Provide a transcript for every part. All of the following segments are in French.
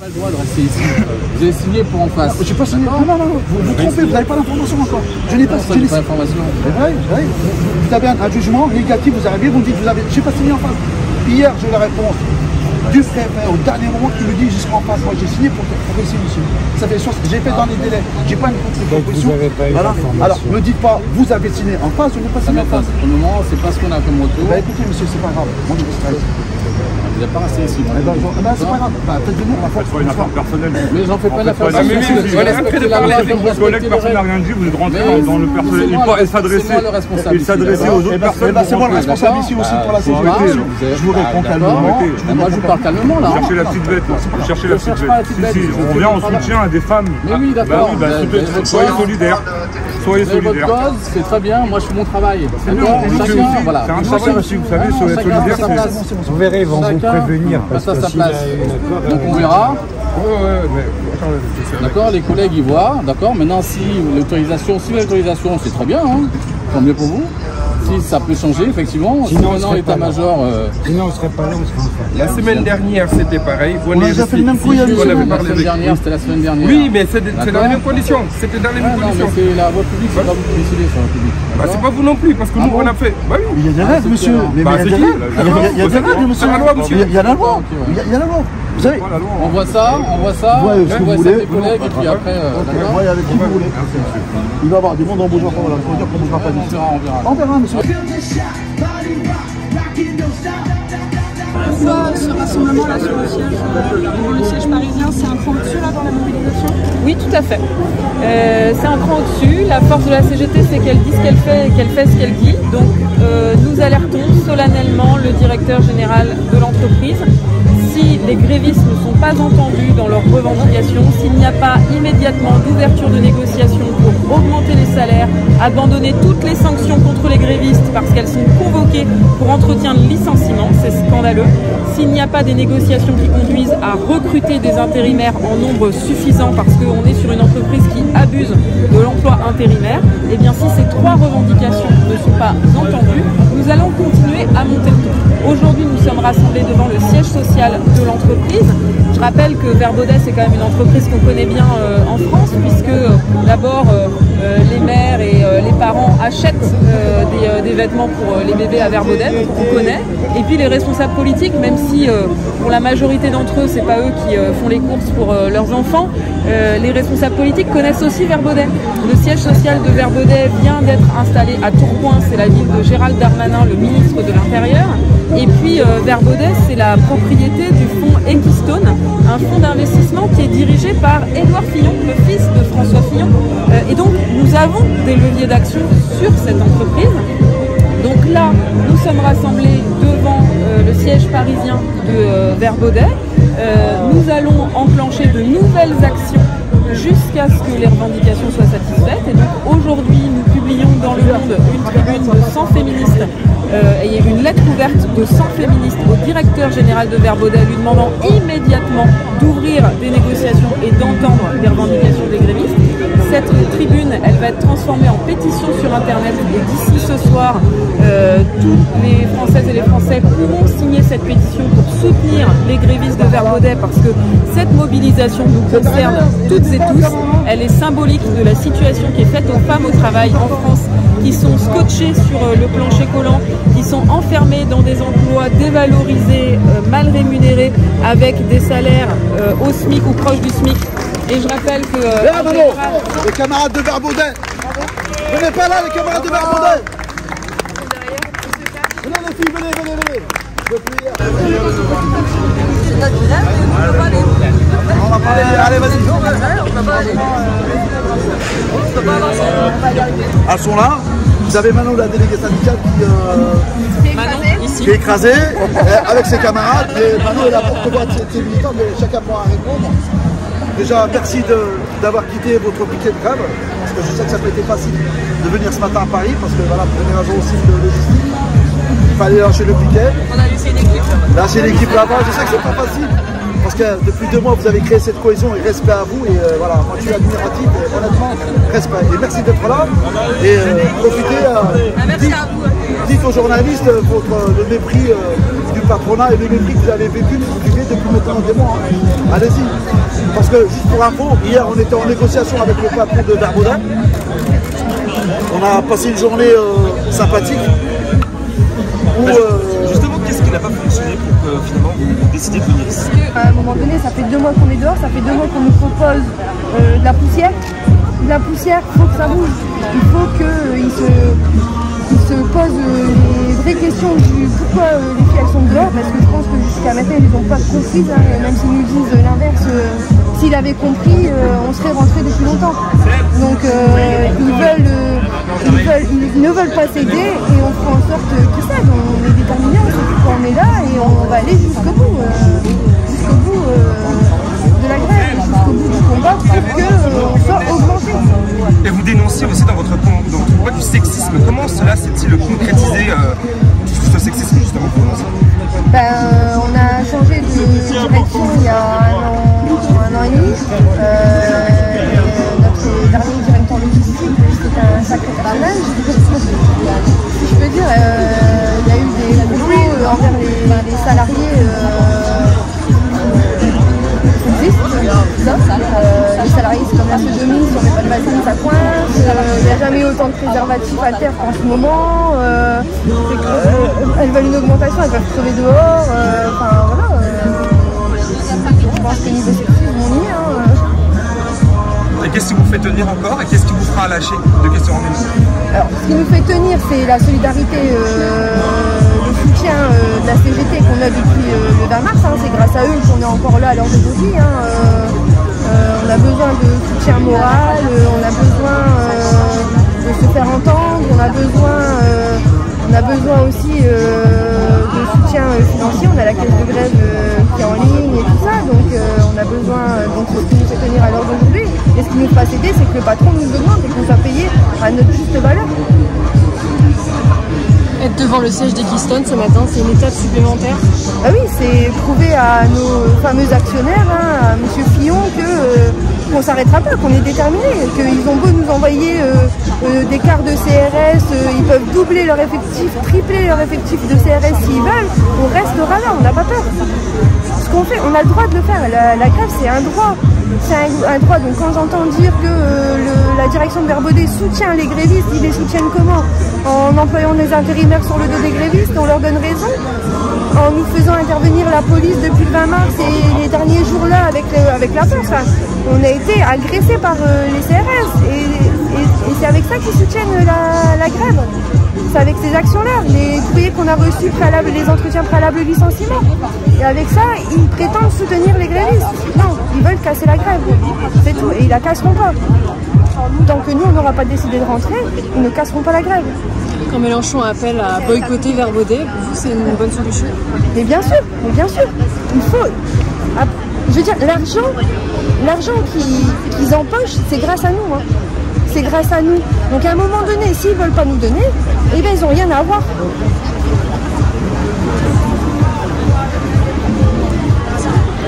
pas le droit de rester ici. Vous avez signé pour en face. J'ai pas signé. Non, vous trompez, vous n'avez pas l'information encore. Je n'ai pas signé. Pas l'information. C'est vrai. Vous avez un jugement négatif, vous arrivez, vous me dites, j'ai pas signé en face. Hier, j'ai eu la réponse du préfet au dernier moment qui me dit, je serai en face. Moi, j'ai signé pour ici, monsieur. Ça fait chose, j'ai fait dans les délais. J'ai pas une contre-proposition. Voilà. Alors, ne dites pas, vous avez signé en face, je n'ai pas signé en face. Pour le moment, c'est pas ce qu'on a comme retour. Bah écoutez, monsieur, c'est pas grave. Moi, je stresse. Vous n'êtes pas resté ici. C'est pas grave. Faites-le-nous. C'est pas une affaire personnelle. Mais j'en fais pas l'affaire personnelle. Après de parler avec vos collègues, personne n'a rien dit, vous êtes rentré dans le personnel. Il s'adressait aux autres personnes. C'est moi le responsable ici aussi pour la sécurité. Je vous réponds calmement. Moi, je vous parle calmement là. Cherchez la petite bête. Cherchez la petite bête. Si, on vient en soutien à des femmes. Mais oui, d'accord. Soyez solidaires. Soyez solidaires. Votre cause, c'est très bien. Moi, je fais mon travail. D'accord. Chacun, voilà. C'est un travail aussi, vous savez, sur être solidaire. Vous verrez, ils vont vous prévenir. Parce que sa place. Donc on verra. D'accord, les collègues y voient. D'accord. Maintenant, si l'autorisation, c'est très bien. Hein. Tant mieux pour vous. Si ça peut changer, effectivement. Sinon, maintenant l'état-major. Sinon, on ne serait pas là, on serait en face. La semaine dernière, c'était pareil. On a déjà fait le même coup il y a une semaine. La semaine dernière, c'était la semaine dernière. Oui, mais c'est dans les mêmes conditions. C'était dans les mêmes conditions. Non, mais c'est la voie publique, c'est pas vous qui décidez sur la publique. Bah, c'est pas vous non plus, parce que nous, on a fait. Bah oui. Il y a des règles, monsieur. Il y a des règles, monsieur. C'est la loi, monsieur. Il y a la loi. Il y a la loi. Vous savez, on voit ça, on voit ça, ouais, on voit ça avec les collègues, et puis après, ouais, avec qui vous voulez. Il va y avoir des mondes en bougera pas, voilà. Il faut dire qu'on ne bougera pas d'ici. On verra, monsieur. Pourquoi ce rassemblement-là sur le siège, devant le siège parisien, c'est un cran au-dessus là dans la mobilisation? Oui, tout à fait. C'est un cran au-dessus. La force de la CGT, c'est qu'elle dit ce qu'elle fait et qu'elle fait ce qu'elle dit. Donc nous alertons solennellement le directeur général de l'entreprise. Si les grévistes ne sont pas entendus dans leurs revendications, s'il n'y a pas immédiatement d'ouverture de négociations pour augmenter les salaires, abandonner toutes les sanctions contre les grévistes parce qu'elles sont convoquées pour entretien de licenciement, c'est scandaleux. S'il n'y a pas des négociations qui conduisent à recruter des intérimaires en nombre suffisant parce qu'on est sur une entreprise qui abuse de l'emploi intérimaire, et bien si ces trois revendications ne sont pas entendues, nous allons continuer à monter le ton. Aujourd'hui, nous sommes rassemblés devant le siège social de l'entreprise. Je rappelle que Verbaudet, c'est quand même une entreprise qu'on connaît bien en France, puisque d'abord les mères et les parents achètent des vêtements pour les bébés à Verbaudet, donc on connaît. Et puis les responsables politiques, même si pour la majorité d'entre eux, c'est pas eux qui font les courses pour leurs enfants, les responsables politiques connaissent aussi Verbaudet. Le siège social de Verbaudet vient d'être installé à Tourcoing, c'est la ville de Gérald Darmanin, le ministre de l'Intérieur. Et puis Verbaudet, c'est la propriété du fonds Equistone, un fonds d'investissement qui est dirigé par Édouard Fillon, le fils de François Fillon. Et donc nous avons des leviers d'action sur cette entreprise. Donc là, nous sommes rassemblés devant le siège parisien de Verbaudet. Nous allons enclencher de nouvelles actions jusqu'à ce que les revendications soient satisfaites. Et donc aujourd'hui, nous publions dans Le Monde une tribune de 100 féministes et une lettre ouverte de 100 féministes au directeur général de Verbaudet lui demandant immédiatement d'ouvrir des négociations et d'entendre les revendications des grévistes. Cette tribune, elle va être transformée en pétition sur Internet et d'ici ce soir, tous les Françaises et les Français pourront signer cette pétition pour soutenir les grévistes de Verbaudet parce que cette mobilisation nous concerne toutes et tous. Elle est symbolique de la situation qui est faite aux femmes au travail en France qui sont scotchées sur le plancher collant, qui sont enfermées dans des emplois dévalorisés, mal rémunérés, avec des salaires au SMIC ou proche du SMIC. Et je rappelle que... les camarades de Verbaudet, venez pas là, les camarades de Verbaudet. Venez les filles, venez. On va parler, allez vas-y. Elles sont là. Vous avez Manon, la déléguée syndicale qui est écrasée avec ses camarades. Et Manon est la porte-voix de ces militants, mais chacun pourra répondre. Déjà, merci d'avoir quitté votre piquet de grève, parce que je sais que ça n'a pas été facile de venir ce matin à Paris, parce que voilà, pour des raisons aussi de logistique, il fallait lâcher le piquet. On a laissé l'équipe là-bas. Lâcher l'équipe là-bas, je sais que c'est pas facile, parce que depuis 2 mois, vous avez créé cette cohésion et respect à vous, et voilà, moi je suis admiratif, et honnêtement, respect. Et merci d'être là, et profitez, Merci à vous. dites aux journalistes le mépris du patronat et le mépris que vous avez vécu, vous vivez depuis maintenant des mois. Hein. Allez-y. Parce que, juste pour info, hier on était en négociation avec le patron de Verbaudin. On a passé une journée sympathique. Où, justement, qu'est-ce qui n'a pas fonctionné pour que finalement vous décidez de venir ici? À un moment donné, ça fait 2 mois qu'on est dehors, ça fait 2 mois qu'on nous propose de la poussière. De la poussière, il faut que ça bouge. Il faut qu'ils se posent les vraies questions du pourquoi les filles elles sont dehors, parce que je pense que jusqu'à maintenant ils n'ont pas compris, hein, même s'ils nous disent l'inverse. S'ils avaient compris, on serait rentré depuis longtemps. Donc ils ne veulent pas céder et on fera en sorte qu'ils cèdent. On est déterminés, on sait pourquoi on est là et on va aller jusqu'au bout de la grève, jusqu'au bout du combat pour qu'on soit augmenté. Et vous dénoncez aussi dans votre combat du sexisme. Comment cela s'est-il concrétisé, ce sexisme justement pour nous? On a changé de direction il y a un an et demi. Notre dernier directeur logistique, c'était un sacré carnage. Si je peux dire, il y a eu des propos envers les salariés les salariés, c'est comme la sodomie, si on met pas de vaseline, ça coince. Il n'y a jamais eu autant de préservatifs à terre qu'en ce moment. Elles veulent une augmentation, elles peuvent crever dehors. Enfin voilà. Je pense que niveau sexisme, on y est. Et qu'est-ce qui vous fait tenir encore et qu'est-ce qui vous fera lâcher de questions en une? Alors, ce qui nous fait tenir, c'est la solidarité, le soutien de la CGT qu'on a depuis le 20 mars. Hein. C'est grâce à eux qu'on est encore là à l'heure d'aujourd'hui. On a besoin de soutien moral, on a besoin de se faire entendre, on a besoin aussi de soutien financier. On a la caisse de grève qui est en ligne et tout ça, donc on a besoin, donc c'est ce qui nous fait tenir à l'heure d'aujourd'hui. Et ce qui nous fait céder, c'est que le patron nous demande et qu'on soit payé à notre juste valeur. Être devant le siège des Keystone ce matin, c'est une étape supplémentaire. Ah oui, c'est prouver à nos fameux actionnaires, à M. Fillon, qu'on ne s'arrêtera pas, qu'on est déterminés, qu'ils ont beau nous envoyer des quarts de CRS, ils peuvent doubler leur effectif, tripler leur effectif de CRS s'ils veulent, on restera là, on n'a pas peur. Ce qu'on fait, on a le droit de le faire, la grève c'est un droit. C'est un droit, donc quand j'entends dire que la direction de Verbaudin soutient les grévistes, ils les soutiennent comment? En employant des intérimaires sur le dos des grévistes, on leur donne raison, en nous faisant intervenir la police depuis le 20 mars et les derniers jours là avec la peur. On a été agressés par les CRS et c'est avec ça qu'ils soutiennent la grève. C'est avec ces actions-là, les courriers qu'on a reçus, les entretiens préalables de licenciement. Et avec ça, ils prétendent soutenir les grévistes. Non, ils veulent casser la grève. C'est tout. Et ils la casseront pas. Tant que nous, on n'aura pas décidé de rentrer, ils ne casseront pas la grève. Quand Mélenchon appelle à boycotter Verbaudin, pour vous, c'est une bonne solution? Mais bien sûr, il faut... Je veux dire, l'argent qu'ils empochent, c'est grâce à nous. Hein. C'est grâce à nous. Donc à un moment donné, s'ils ne veulent pas nous donner, eh bien ils n'ont rien à avoir.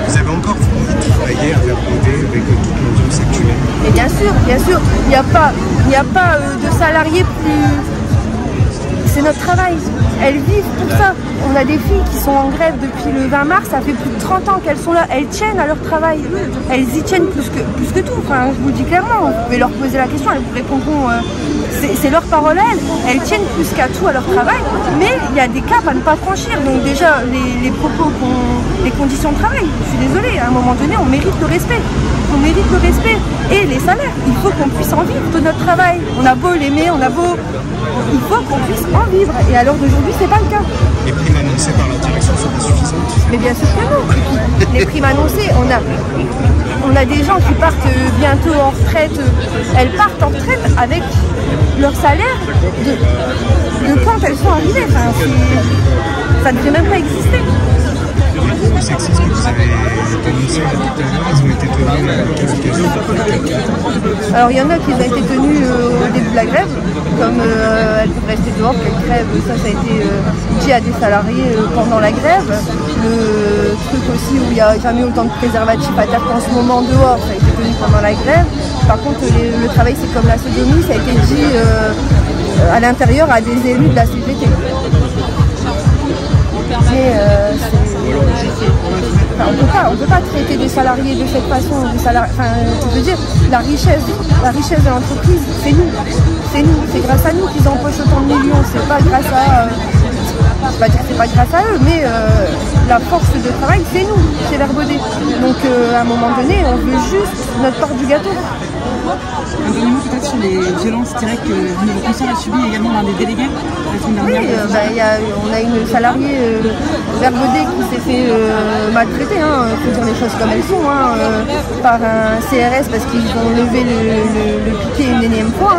Vous avez encore envie de travailler à Verbaudin avec toute l'audience actuelle? Et bien sûr, il n'y a pas de salariés plus... C'est notre travail. Elles vivent pour ça. On a des filles qui sont en grève depuis le 20 mars, ça fait plus de 30 ans qu'elles sont là. Elles tiennent à leur travail. Elles y tiennent plus que tout. Enfin, je vous le dis clairement, vous pouvez leur poser la question, elles vous répondront. C'est leur parole à elles. Elles tiennent plus qu'à tout à leur travail, mais il y a des caps à ne pas franchir. Donc déjà, les propos, les conditions de travail, je suis désolée, à un moment donné, on mérite le respect. On mérite le respect. Et les salaires, il faut qu'on puisse en vivre de notre travail. On a beau l'aimer, il faut qu'on puisse en vivre. Et à l'heure d'aujourd'hui, c'est pas le cas. Les primes annoncées par la direction sont pas suffisantes? Mais bien sûr que non. Les primes annoncées, on a des gens qui partent bientôt en retraite. Elles partent en retraite avec leur salaire de quand elles sont arrivées. Enfin, ça ne devrait même pas exister. Le sexisme que vous avez dénoncé tout à l'heure, ils ont été tenus à quelle occasion? Alors il y en a qui ont été tenus au début de la grève, comme elles peuvent rester dehors, qu'elles crèvent, ça a été dit à des salariés pendant la grève. Le truc aussi où il n'y a jamais autant de préservatifs à terre qu'en ce moment dehors, ça a été tenu pendant la grève. Par contre le travail c'est comme la sodomie, ça a été dit à l'intérieur à des élus de la CGT. Mais on peut pas traiter des salariés de cette façon. Je veux dire, la richesse de l'entreprise, c'est nous. C'est grâce à nous qu'ils empochent autant de millions. C'est pas grâce à... je vais pas dire que c'est pas grâce à eux, mais la force de travail, c'est nous, c'est Vert Baudet. Donc à un moment donné, on veut juste notre part du gâteau. Un dernier mot peut-être sur les violences directes que le concert a subi également l'un des délégués la semaine dernière. Oui, on a une salariée Vert Baudet qui s'est fait maltraiter, il faut dire les choses comme elles sont, par un CRS parce qu'ils ont levé le piquet une énième fois.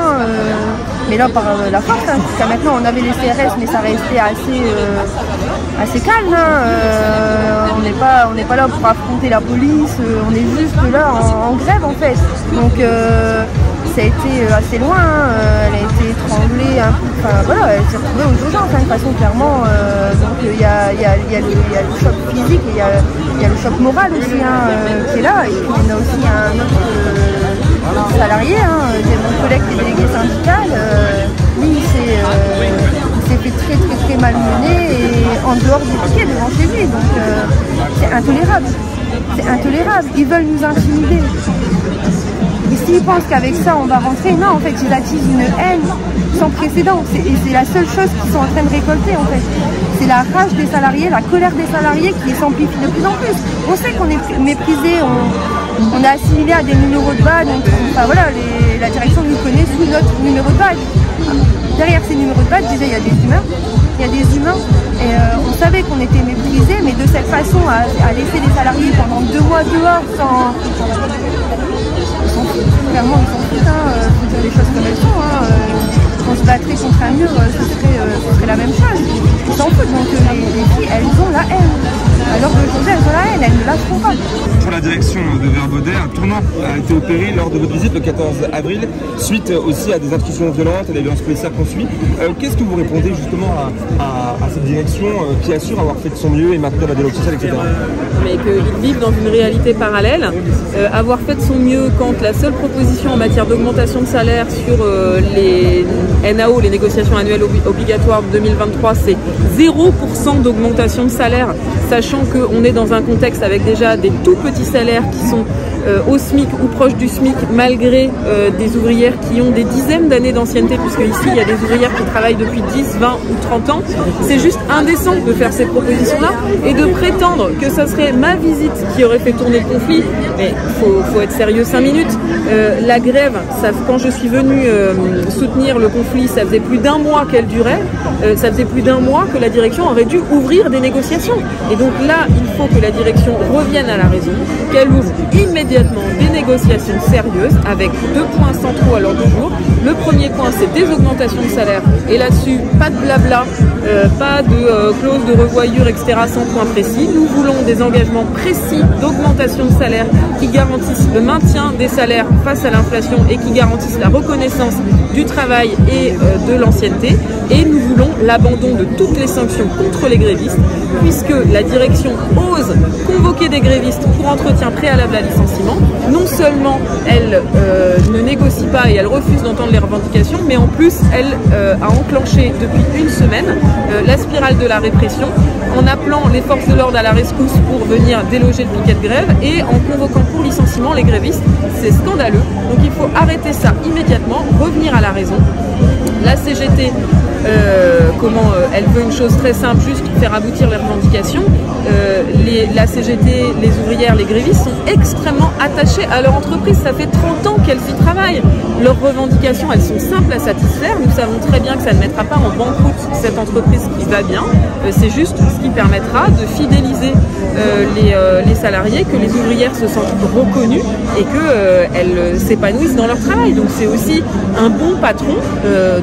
Mais là, par la force, jusqu'à maintenant, on avait les CRS, mais ça restait assez calme. On n'est pas là pour affronter la police, on est juste là en grève, en fait. Donc, ça a été assez loin, elle a été étranglée, elle s'est retrouvée aux urgences, de toute façon, clairement. Donc, il y a le choc physique et il y a le choc moral aussi qui est là. Et puis, on a aussi un autre salarié, mon collègue qui est délégué syndical, lui il s'est fait très malmené et en dehors du pied devant chez lui, donc c'est intolérable, ils veulent nous intimider. Et s'ils pensent qu'avec ça on va rentrer, non, en fait ils attisent une haine sans précédent, et c'est la seule chose qu'ils sont en train de récolter en fait. C'est la rage des salariés, la colère des salariés qui s'amplifie de plus en plus. On sait qu'on est méprisé, on est assimilé à des numéros de badge, la direction nous connaît sous notre numéro de badge. Derrière ces numéros de badge, déjà il y a des humains, et on savait qu'on était méprisés, mais de cette façon à laisser les salariés pendant 2 mois dehors sans... Ils s'en foutent, clairement ils s'en foutent, faut dire les choses comme elles sont. On se battrait contre un mur, ce serait la même chose. Ils s'en foutent, donc les filles, elles ont la haine. Alors qu'aujourd'hui, elles ont la haine, elles ne lâcheront pas. Pour la direction de Vert Baudet, un tournant a été opéré lors de votre visite le 14 avril, suite aussi à des intrusions violentes et des violences policières qu'on suit. Qu'est-ce que vous répondez justement à cette direction qui assure avoir fait de son mieux et maintenir la dialogue social, etc. Mais qu'ils vivent dans une réalité parallèle. Avoir fait de son mieux quand la seule proposition en matière d'augmentation de salaire sur les NAO, les négociations annuelles obligatoires de 2023, c'est 0% d'augmentation de salaire, sachant qu'on est dans un contexte avec déjà des tout petits salaires qui sont au SMIC ou proche du SMIC, malgré des ouvrières qui ont des dizaines d'années d'ancienneté, puisque ici il y a des ouvrières qui travaillent depuis 10, 20 ou 30 ans. C'est juste indécent de faire ces propositions-là et de prétendre que ça serait ma visite qui aurait fait tourner le conflit. Mais faut être sérieux 5 minutes. La grève, quand je suis venue soutenir le conflit, ça faisait plus d'1 mois qu'elle durait. Ça faisait plus d'1 mois que la direction aurait dû ouvrir des négociations. Et donc là, il faut que la direction revienne à la raison, qu'elle ouvre immédiatement des négociations sérieuses avec 2 points centraux à l'ordre du jour. Le premier point, c'est des augmentations de salaire. Et là-dessus, pas de blabla, pas de clause de revoyure, etc. sans point précis. Nous voulons des engagements précis d'augmentation de salaire qui garantissent le maintien des salaires face à l'inflation et qui garantissent la reconnaissance du travail et de l'ancienneté. Et nous voulons l'abandon de toutes les sanctions contre les grévistes, puisque la direction ose convoquer des grévistes pour entretien préalable à licenciement. Non seulement elle ne négocie pas et elle refuse d'entendre les revendications, mais en plus elle a enclenché depuis 1 semaine la spirale de la répression en appelant les forces de l'ordre à la rescousse pour venir déloger le piquet de grève et en convoquant pour licenciement les grévistes. C'est scandaleux, donc il faut arrêter ça immédiatement, revenir à la raison. La CGT, elle veut une chose très simple, juste faire aboutir les revendications. La CGT, les ouvrières, les grévistes sont extrêmement attachés à leur entreprise. Ça fait 30 ans qu'elles y travaillent. Leurs revendications, elles sont simples à satisfaire. Nous savons très bien que ça ne mettra pas en banqueroute cette entreprise qui va bien. C'est juste ce qui permettra de fidéliser les salariés, que les ouvrières se sentent reconnues et qu'elles s'épanouissent dans leur travail. Donc c'est aussi un bon patron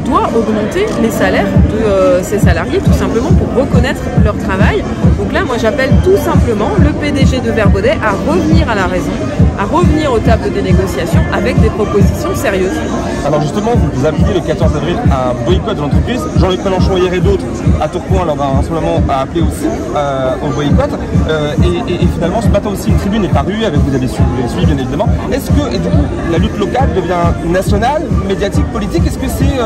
doit augmenter les salaires de ses salariés tout simplement pour reconnaître leur travail. Donc là, moi j'appelle tout simplement le PDG de Vert Baudet à revenir à la raison, à revenir aux tables des négociations avec des propositions sérieuses. Alors justement, vous appuyez le 14 avril un boycott de l'entreprise. Jean-Luc Mélenchon hier et d'autres à Tourcoing lors d'un rassemblement a appelé aussi au boycott. Et finalement, ce matin aussi, une tribune est parue, avec vous avez suivi bien évidemment. Est-ce que, et du coup, la lutte locale devient nationale, médiatique, politique? Est-ce que c'est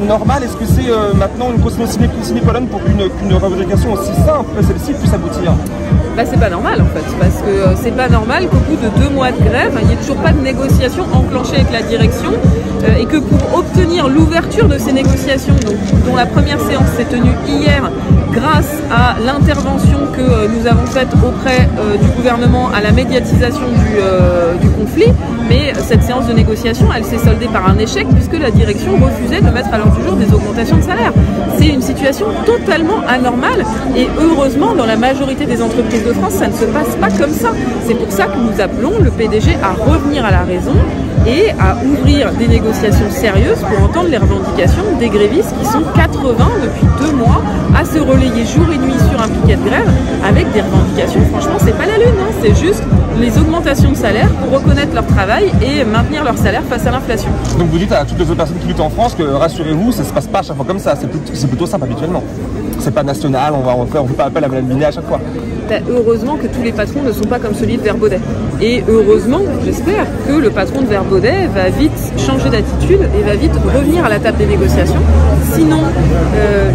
normal? Est-ce que c'est maintenant une caution sine qua non pour qu'une revendication aussi simple que celle-ci puisse aboutir? Bah, c'est pas normal en fait, parce que c'est pas normal qu'au bout de 2 mois de grève, il n'y ait toujours pas de négociation enclenchée avec la direction et que pour obtenir l'ouverture de ces négociations, dont la première séance s'est tenue hier grâce à l'intervention que nous avons faite auprès du gouvernement à la médiatisation du conflit, mais cette séance de négociation, elle s'est soldée par un échec puisque la direction refusait de mettre à l'ordre du jour des augmentations de salaire. C'est une situation totalement anormale et heureusement, dans la majorité des entreprises de France, ça ne se passe pas comme ça. C'est pour ça que nous appelons le PDG à revenir à la raison et à ouvrir des négociations sérieuses pour entendre les revendications des grévistes qui sont 80 depuis 2 mois à se relayer jour et nuit sur un piquet de grève avec des revendications, franchement c'est pas la lune, hein, c'est juste les augmentations de salaire pour reconnaître leur travail et maintenir leur salaire face à l'inflation. Donc vous dites à toutes les autres personnes qui luttent en France que rassurez-vous, ça se passe pas à chaque fois comme ça, c'est plutôt simple habituellement. C'est pas national, on fait pas appel à Madame Binet à chaque fois. Ben, heureusement que tous les patrons ne sont pas comme celui de Verbaudet. Et heureusement, j'espère, que le patron de Verbaudet va vite changer d'attitude et va vite revenir à la table des négociations. Sinon,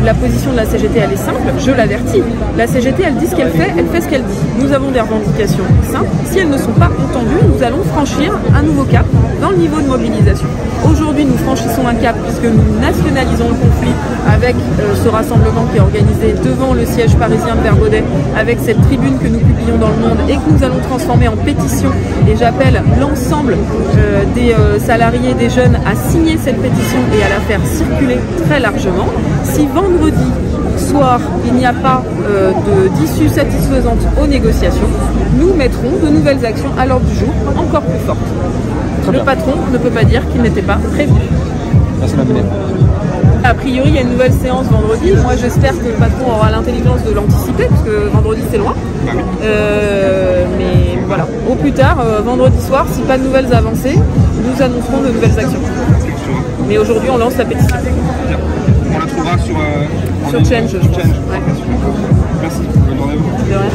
la position de la CGT, elle est simple, je l'avertis. La CGT, elle dit ce qu'elle fait ce qu'elle dit. Nous avons des revendications simples. Si elles ne sont pas entendues, nous allons franchir un nouveau cap dans le niveau de mobilisation. Aujourd'hui, nous franchissons un cap puisque nous nationalisons le conflit avec ce rassemblement qui est organisé devant le siège parisien de Verbaudet, avec cette tribune que nous publions dans le Monde et que nous allons transformer en pétition. Et j'appelle l'ensemble des salariés, des jeunes à signer cette pétition et à la faire circuler très largement. Si vendredi soir il n'y a pas d'issue satisfaisante aux négociations, nous mettrons de nouvelles actions à l'ordre du jour encore plus fortes. Le patron ne peut pas dire qu'il n'était pas prévu. Merci Madame Binet. A priori, il y a une nouvelle séance vendredi. Moi, j'espère que le patron aura l'intelligence de l'anticiper, parce que vendredi, c'est loin. Mais voilà, au plus tard, vendredi soir, si pas de nouvelles avancées, nous annoncerons de nouvelles actions. Mais aujourd'hui, on lance la pétition. On la trouvera sur Change, je pense. Ouais. Merci. Bonne journée à vous. De rien.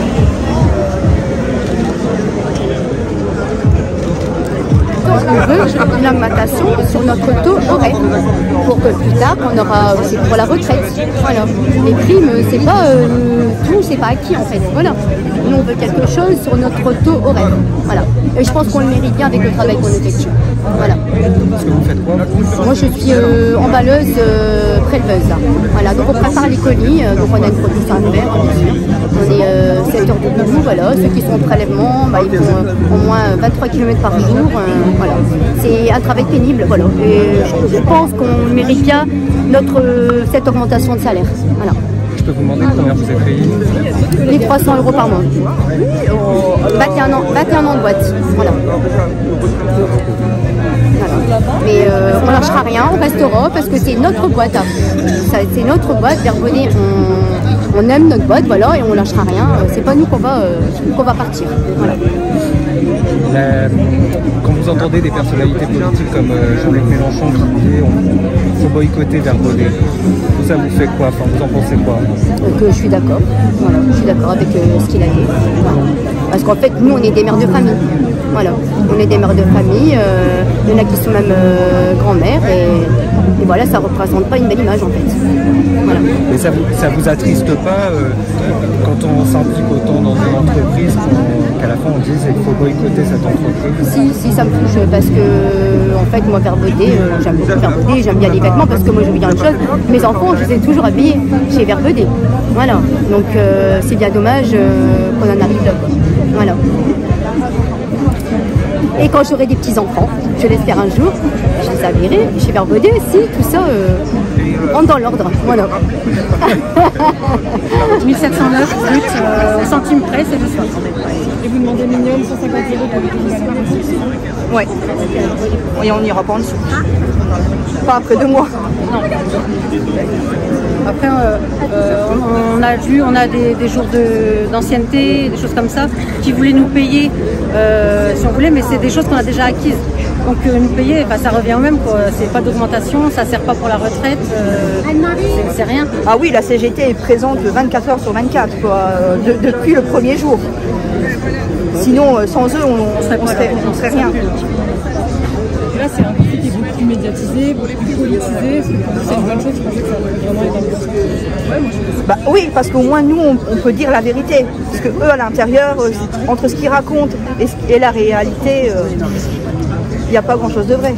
On veut une augmentation sur notre taux horaire pour que plus tard on aura, c'est pour la retraite. Voilà. Les primes, c'est pas tout, c'est pas acquis en fait. Voilà. Nous on veut quelque chose sur notre taux horaire. Voilà. Et je pense qu'on le mérite bien avec le travail qu'on effectue. Voilà. Est-ce que vous faites quoi? Moi je suis emballeuse, préleveuse. Voilà. Donc on prépare les colis, donc on a une production à faire. On est 7 heures de boulot, voilà. Ceux qui sont en prélèvement, bah, ils font au moins 23 km par jour. Voilà. C'est un travail pénible, voilà. Et je pense qu'on mérite bien cette augmentation de salaire. Voilà. Je peux vous demander combien vous êtes payé? Les 300 € par mois. 21 ans de boîte. Voilà. Voilà. Mais on ne lâchera rien, on restera parce que c'est notre boîte. C'est notre boîte, Verbaudet, on aime notre boîte, voilà, et on ne lâchera rien. C'est pas nous qu'on va partir. Voilà. Quand vous entendez des personnalités politiques comme Jean-Luc Mélenchon qui dit qu'il faut boycotter Verbaudet, ça vous fait quoi? Enfin, vous en pensez quoi? Je suis d'accord. Voilà, je suis d'accord avec ce qu'il a dit. Voilà. Parce qu'en fait, nous, on est des mères de famille. Voilà, on est des mères de famille. Il y en a qui sont même grand-mères et voilà, ça représente pas une belle image en fait. Voilà. Mais ça vous attriste pas quand on s'implique autant dans une entreprise qu'à la fin on dise qu'il faut boycotter cette entreprise? Si, ça me touche parce que en fait moi Verbaudet, j'aime beaucoup Verbaudet, j'aime bien les vêtements parce que moi je veux bien une chose, mes enfants je les ai toujours habillés chez Verbaudet. Voilà, donc c'est bien dommage qu'on en arrive là. Voilà. Et quand j'aurai des petits-enfants, je l'espère un jour, je les habillerai chez Verbaudet aussi, tout ça rentre dans l'ordre. Voilà. 1709 brut, centime près, c'est le soir. Et vous demandez minimum 150 € pour les Ouais. Et on n'ira pas en dessous. Pas après 2 mois. Non. Après, on a des jours d'ancienneté, des choses comme ça, qui voulaient nous payer, si on voulait, mais c'est des choses qu'on a déjà acquises. Donc nous payer, bah, ça revient au même, c'est pas d'augmentation, ça sert pas pour la retraite, c'est rien. Ah oui, la CGT est présente 24 heures sur 24, quoi, depuis le premier jour. Sinon, sans eux, on serait rien. Là, c'est un conflit qui est beaucoup plus médiatisé. médiatisé, plus politisé. C'est une bonne chose, je pensais que ça va vraiment être dans le bon sens. Ouais, moi, bah, oui, parce qu'au moins nous on peut dire la vérité. Parce que eux à l'intérieur, entre ce qu'ils racontent et la réalité, il n'y a pas grand chose de vrai.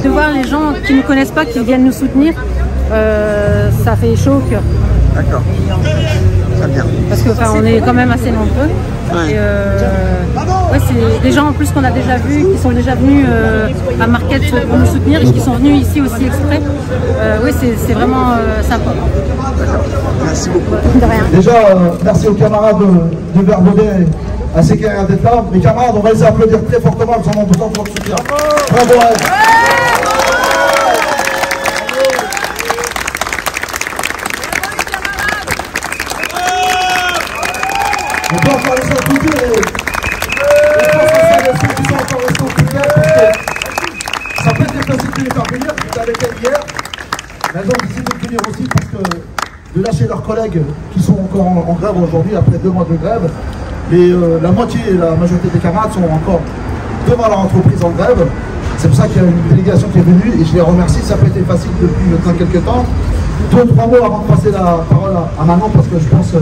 De voir les gens qui ne nous connaissent pas, qui viennent nous soutenir, ça fait chaud au cœur. D'accord. Très bien. Parce que on est quand même assez nombreux. Ouais. Et ouais, c'est des gens en plus qu'on a déjà vus, qui sont déjà venus à Marquette pour nous soutenir et qui sont venus ici aussi exprès. Oui, c'est vraiment sympa. D'accord. Merci beaucoup. De rien. Déjà, merci aux camarades de Verbaudet, à ces carrières d'être là. Mes camarades, on va les applaudir très fortement, parce qu'on a besoin de votre soutien. Bravo à elles. On peut encore laisser un coup de pied, et je pense que ça laisse ceux qui sont encore restés au coup de pied, parce que ça peut être difficile de les faire venir, j'étais avec elles hier, mais elles ont décidé de venir aussi parce que de lâcher leurs collègues qui sont encore en grève aujourd'hui, après 2 mois de grève, et la moitié et la majorité des camarades sont encore devant leur entreprise en grève. C'est pour ça qu'il y a une délégation qui est venue, et je les remercie, ça n'a pas été facile depuis maintenant quelques temps. 2 ou 3 mots avant de passer la parole à Manon, parce que je pense que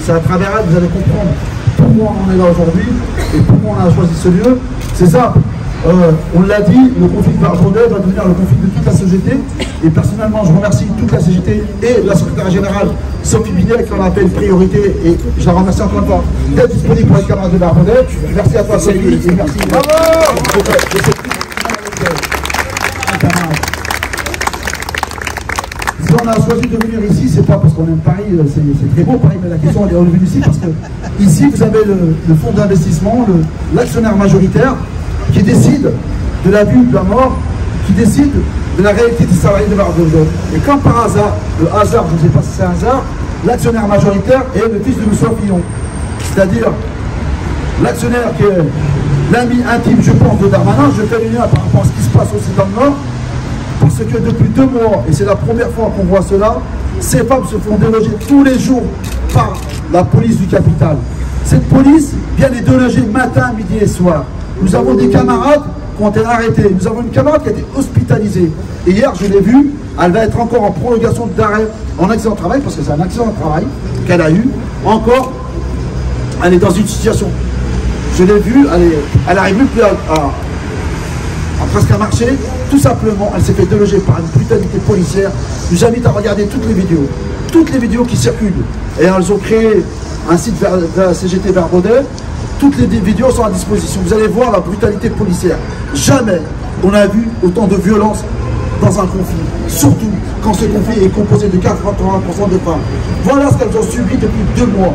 c'est à travers elle que vous allez comprendre pourquoi on est là aujourd'hui et pourquoi on a choisi ce lieu. C'est simple, on l'a dit, le conflit de Verbaudet va devenir le conflit de toute la CGT. Et personnellement, je remercie toute la CGT et la secrétaire générale Sophie Binet qui en a fait une priorité. Et je la remercie encore une fois d'être disponible pour les camarades de Verbaudet. Merci à toi Sophie et merci. Si on a choisi de venir ici, c'est pas parce qu'on aime Paris, c'est très beau Paris, mais la question elle est revenue ici parce que ici vous avez le fonds d'investissement, l'actionnaire majoritaire qui décide de la vie ou de la mort, qui décide de la réalité des salariés de Verbaudet. Et comme par hasard, le hasard, je ne sais pas si c'est un hasard, l'actionnaire majoritaire est le fils de M. Fillon. C'est-à-dire l'actionnaire qui est l'ami intime, je pense, de Darmanin. Je fais le lien par rapport à ce qui se passe aussi dans le Nord. Parce que depuis 2 mois, et c'est la première fois qu'on voit cela, ces femmes se font déloger tous les jours par la police du capital. Cette police vient les déloger matin, midi et soir. Nous avons des camarades qui ont été arrêtés. Nous avons une camarade qui a été hospitalisée. Et hier, je l'ai vue, elle va être encore en prolongation d'arrêt, en accident de travail, parce que c'est un accident de travail qu'elle a eu. Encore, elle est dans une situation. Je l'ai vue, elle n'arrive même plus à presque à marcher. Tout simplement, elle s'est fait déloger par une brutalité policière. Je vous invite à regarder toutes les vidéos qui circulent. Et elles ont créé un site de la CGT Verbaudet. Toutes les vidéos sont à disposition. Vous allez voir la brutalité policière. Jamais on a vu autant de violence dans un conflit. Surtout quand ce conflit est composé de 80% de femmes. Voilà ce qu'elles ont subi depuis 2 mois.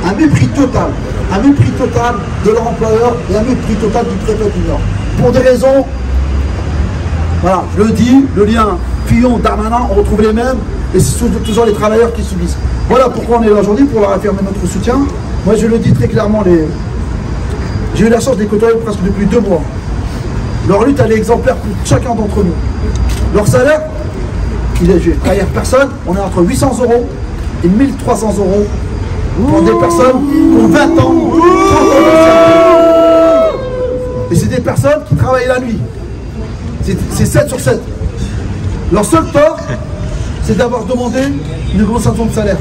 Un mépris total. Un mépris total de leur employeur et un mépris total du préfet du Nord. Pour des raisons, voilà, je le dis, le lien Fillon-Darmanin, on retrouve les mêmes, et c'est toujours les travailleurs qui subissent. Voilà pourquoi on est là aujourd'hui, pour leur affirmer notre soutien. Moi je le dis très clairement, j'ai eu la chance de les côtoyer presque depuis 2 mois. Leur lutte, elle est exemplaire pour chacun d'entre nous. Leur salaire, je vais trahir personne, on est entre 800 € et 1300 € pour des personnes qui ont 20 ans, 30 ans. Et c'est des personnes qui travaillent la nuit. C'est 7 sur 7. Leur seul tort, c'est d'avoir demandé une augmentation de salaire.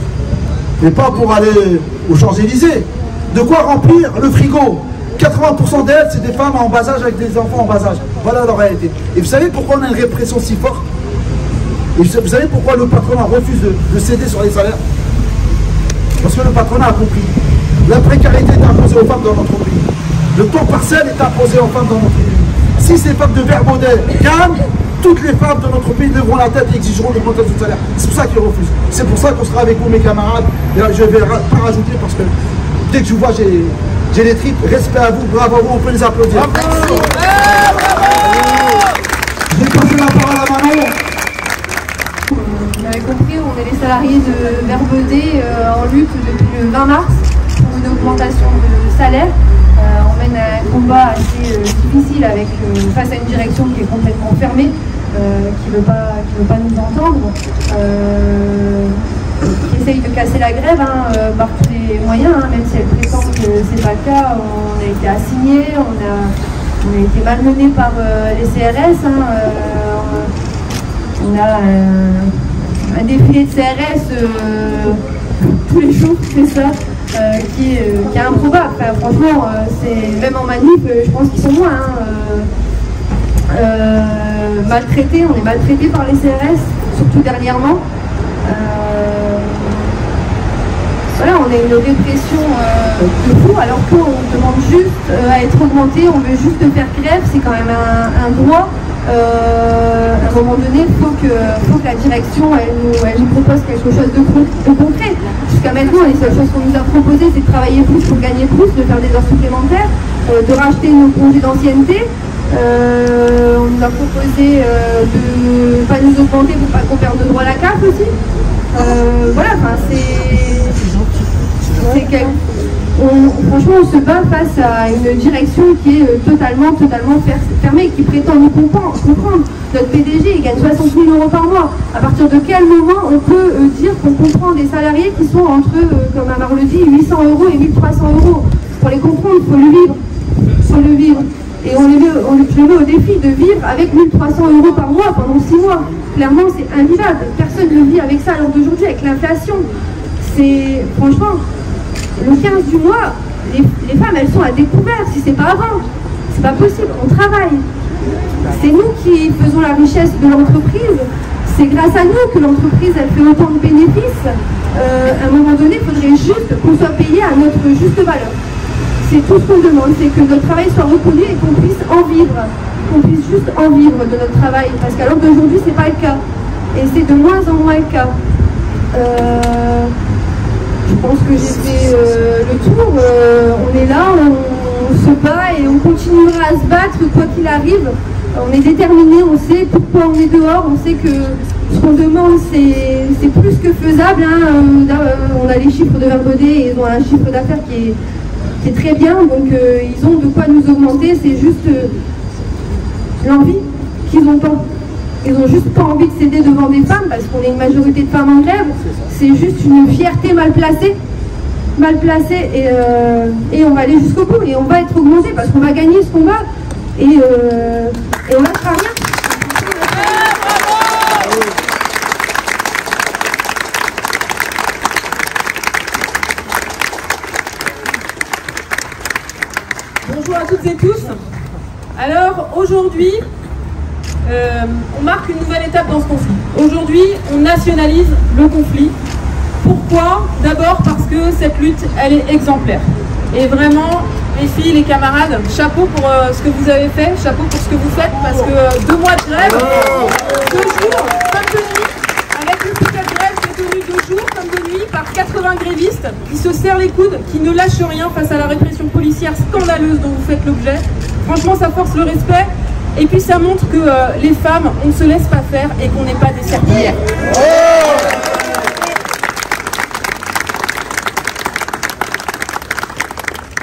Mais pas pour aller aux Champs-Élysées. De quoi remplir le frigo. 80% d'elles, c'est des femmes en bas âge avec des enfants en bas âge. Voilà la réalité. Et vous savez pourquoi on a une répression si forte? Et vous savez pourquoi le patronat refuse de céder sur les salaires? Parce que le patronat a compris. La précarité est imposée aux femmes dans notre pays. Le temps partiel est imposé aux femmes dans notre pays. Si ces femmes de Verbaudet gagnent, toutes les femmes de notre pays leveront la tête et exigeront l'augmentation de salaire. C'est pour ça qu'ils refusent. C'est pour ça qu'on sera avec vous, mes camarades. Et je ne vais pas rajouter parce que dès que je vous vois, j'ai les tripes. Respect à vous, bravo à vous, on peut les applaudir. Je vais passer la parole à Manon. Vous avez compris, on est les salariés de Verbaudet en lutte depuis le 20 mars pour une augmentation de salaire. On mène un combat assez difficile face à une direction qui est complètement fermée, qui ne veut pas nous entendre, qui essaye de casser la grève par tous les moyens, même si elle prétend que ce n'est pas le cas. On a été assignés, On a été malmenés par les CRS. On a un défilé de CRS tous les jours, c'est ça, qui est improbable. Enfin, franchement, même en manif, je pense qu'ils sont moins maltraités. On est maltraités par les CRS, surtout dernièrement. Voilà, on a une répression de fou, alors qu'on demande juste à être augmenté, on veut juste faire grève, c'est quand même un droit. À un moment donné, il faut que la direction elle nous propose quelque chose de concret. Jusqu'à maintenant, les seules choses qu'on nous a proposées, c'est de travailler plus pour gagner plus, de faire des heures supplémentaires, de racheter nos congés d'ancienneté. On nous a proposé de ne pas nous augmenter pour pas qu'on perde de droit à la CAF aussi. Voilà, enfin franchement, on se bat face à une direction qui est totalement fermée, qui prétend nous comprendre. Notre PDG, il gagne 60 000 € par mois. À partir de quel moment on peut dire qu'on comprend des salariés qui sont entre, comme Amar le dit, 800 € et 1300 €? Pour les comprendre, il faut le vivre. Et je le mets au défi de vivre avec 1300 € par mois pendant 6 mois. Clairement, c'est invivable. Personne ne vit avec ça à l'heure d'aujourd'hui, avec l'inflation. C'est, franchement, le 15 du mois, les femmes, elles sont à découvert, si c'est pas avant. C'est pas possible, on travaille. C'est nous qui faisons la richesse de l'entreprise. C'est grâce à nous que l'entreprise, elle fait autant de bénéfices. À un moment donné, il faudrait juste qu'on soit payé à notre juste valeur. C'est tout ce qu'on demande, c'est que notre travail soit reconnu et qu'on puisse en vivre. Qu'on puisse juste en vivre de notre travail. Parce qu'à l'heure d'aujourd'hui, c'est pas le cas. Et c'est de moins en moins le cas. Je pense que j'ai fait le tour. On est là, on se bat et on continuera à se battre quoi qu'il arrive. On est déterminés, on sait pourquoi on est dehors, on sait que ce qu'on demande c'est plus que faisable. On a les chiffres de Verbaudet et ils ont un chiffre d'affaires qui est très bien, donc ils ont de quoi nous augmenter. C'est juste l'envie qu'ils n'ont pas. Ils n'ont juste pas envie de céder devant des femmes parce qu'on est une majorité de femmes en grève. C'est juste une fierté mal placée et on va aller jusqu'au bout et on va être augmenté parce qu'on va gagner ce combat et on lâchera rien. Bonjour à toutes et tous. Alors aujourd'hui, on marque une nouvelle étape dans ce conflit. Aujourd'hui, on nationalise le conflit. Pourquoi? D'abord parce que cette lutte, elle est exemplaire. Et vraiment, les filles, les camarades, chapeau pour ce que vous avez fait, chapeau pour ce que vous faites, parce que 2 mois de grève, 2 jours comme de nuit, avec une petite grève qui est tenue 2 jours comme de nuit par 80 grévistes qui se serrent les coudes, qui ne lâchent rien face à la répression policière scandaleuse dont vous faites l'objet. Franchement, ça force le respect. Et puis ça montre que les femmes, on ne se laisse pas faire et qu'on n'est pas des serpillères.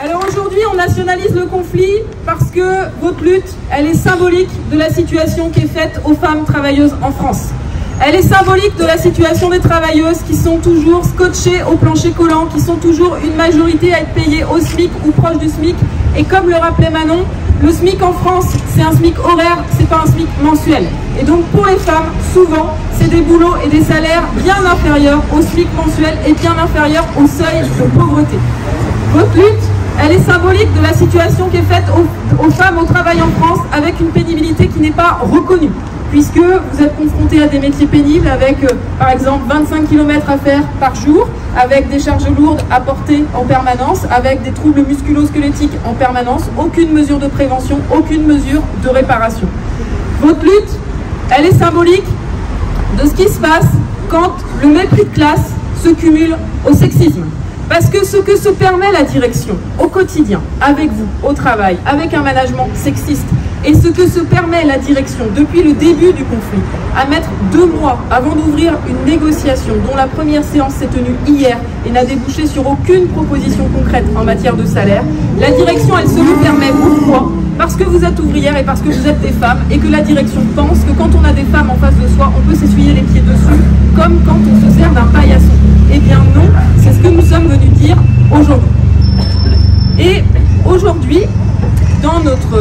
Alors aujourd'hui, on nationalise le conflit parce que votre lutte, elle est symbolique de la situation qui est faite aux femmes travailleuses en France. Elle est symbolique de la situation des travailleuses qui sont toujours scotchées au plancher collant, qui sont toujours une majorité à être payées au SMIC ou proche du SMIC. Et comme le rappelait Manon, le SMIC en France, c'est un SMIC horaire, c'est pas un SMIC mensuel. Et donc pour les femmes, souvent, c'est des boulots et des salaires bien inférieurs au SMIC mensuel et bien inférieurs au seuil de pauvreté. Votre lutte, elle est symbolique de la situation qui est faite aux femmes au travail en France avec une pénibilité qui n'est pas reconnue. Puisque vous êtes confrontés à des métiers pénibles avec, par exemple, 25 km à faire par jour, avec des charges lourdes à porter en permanence, avec des troubles musculo-squelettiques en permanence, aucune mesure de prévention, aucune mesure de réparation. Votre lutte, elle est symbolique de ce qui se passe quand le mépris de classe se cumule au sexisme. Parce que ce que se permet la direction au quotidien, avec vous, au travail, avec un management sexiste, et ce que se permet la direction depuis le début du conflit, à mettre 2 mois avant d'ouvrir une négociation dont la première séance s'est tenue hier et n'a débouché sur aucune proposition concrète en matière de salaire, la direction, elle se le permet. Pourquoi? Parce que vous êtes ouvrières et parce que vous êtes des femmes et que la direction pense que quand on a des femmes en face de soi, on peut s'essuyer les pieds dessus comme quand on se sert d'un paillasson. Eh bien non, c'est ce que nous sommes venus dire aujourd'hui. Et aujourd'hui, dans notre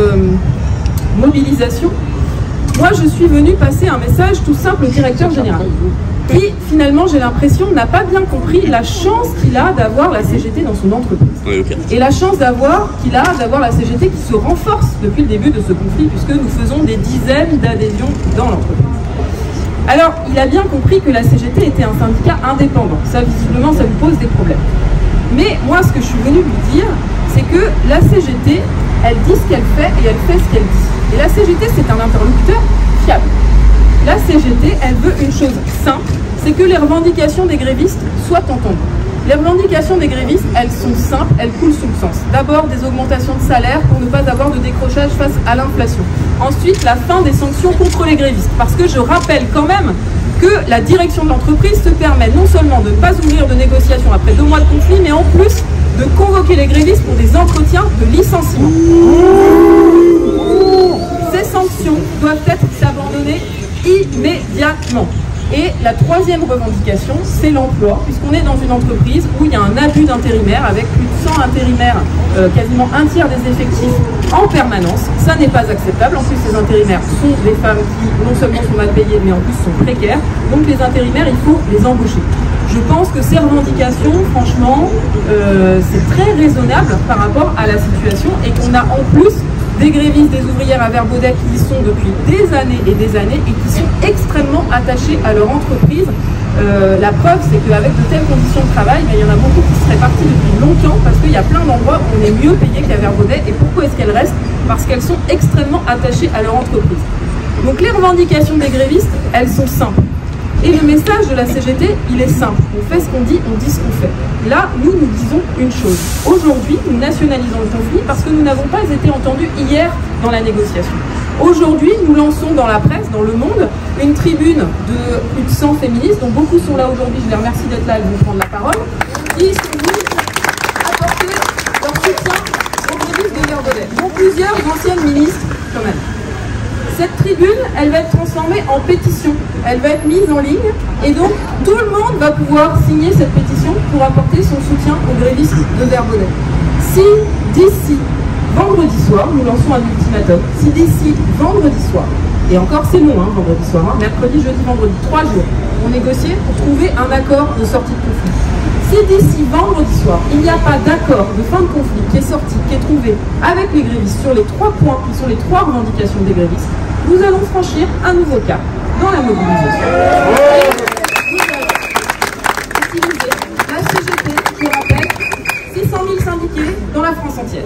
mobilisation, moi je suis venue passer un message tout simple au directeur général, qui finalement j'ai l'impression n'a pas bien compris la chance qu'il a d'avoir la CGT dans son entreprise. Et la chance qu'il a d'avoir la CGT qui se renforce depuis le début de ce conflit, puisque nous faisons des dizaines d'adhésions dans l'entreprise. Alors, il a bien compris que la CGT était un syndicat indépendant. Ça, visiblement, ça vous pose des problèmes. Mais moi, ce que je suis venue lui dire, c'est que la CGT, elle dit ce qu'elle fait et elle fait ce qu'elle dit. Et la CGT, c'est un interlocuteur fiable. La CGT, elle veut une chose simple, c'est que les revendications des grévistes soient entendues. Les revendications des grévistes, elles sont simples, elles coulent sous le sens. D'abord, des augmentations de salaire pour ne pas avoir de décrochage face à l'inflation. Ensuite, la fin des sanctions contre les grévistes. Parce que je rappelle quand même que la direction de l'entreprise se permet non seulement de ne pas ouvrir de négociations après 2 mois de conflit, mais en plus de convoquer les grévistes pour des entretiens de licenciement. Ces sanctions doivent être abandonnées immédiatement. Et la troisième revendication, c'est l'emploi, puisqu'on est dans une entreprise où il y a un abus d'intérimaires, avec plus de 100 intérimaires, quasiment un tiers des effectifs en permanence. Ça n'est pas acceptable. En plus, ces intérimaires sont des femmes qui non seulement sont mal payées, mais en plus sont précaires. Donc les intérimaires, il faut les embaucher. Je pense que ces revendications, franchement, c'est très raisonnable par rapport à la situation, et qu'on a en plus des grévistes, des ouvrières à Verbaudet qui y sont depuis des années et qui sont extrêmement attachés à leur entreprise. La preuve, c'est qu'avec de telles conditions de travail, il y en a beaucoup qui seraient partis depuis longtemps, parce qu'il y a plein d'endroits où on est mieux payé qu'à Verbaudet. Et pourquoi est-ce qu'elles restent? Parce qu'elles sont extrêmement attachées à leur entreprise. Donc les revendications des grévistes, elles sont simples. Et le message de la CGT, il est simple. On fait ce qu'on dit, on dit ce qu'on fait. Là, nous disons une chose. Aujourd'hui, nous nationalisons le conflit parce que nous n'avons pas été entendus hier dans la négociation. Aujourd'hui, nous lançons dans la presse, dans Le Monde, une tribune de plus de 100 féministes, dont beaucoup sont là aujourd'hui, je les remercie d'être là, elles vont prendre la parole, qui sont venues apporter leur soutien aux grévistes de Verbaudet, dont plusieurs anciennes ministres quand même. Cette tribune, elle va être transformée en pétition, elle va être mise en ligne, et donc tout le monde va pouvoir signer cette pétition pour apporter son soutien aux grévistes de Verbaudet. Si d'ici vendredi soir, nous lançons un ultimatum, si d'ici vendredi soir, et encore c'est long, vendredi soir, mercredi, jeudi, vendredi, 3 jours, on négocie pour trouver un accord de sortie de conflit. Si d'ici vendredi soir, il n'y a pas d'accord de fin de conflit qui est sorti, qui est trouvé avec les grévistes sur les 3 points qui sont les 3 revendications des grévistes, nous allons franchir un nouveau cap dans la mobilisation. Vous allez utiliser la CGT, je rappelle, 600 000 syndiqués dans la France entière.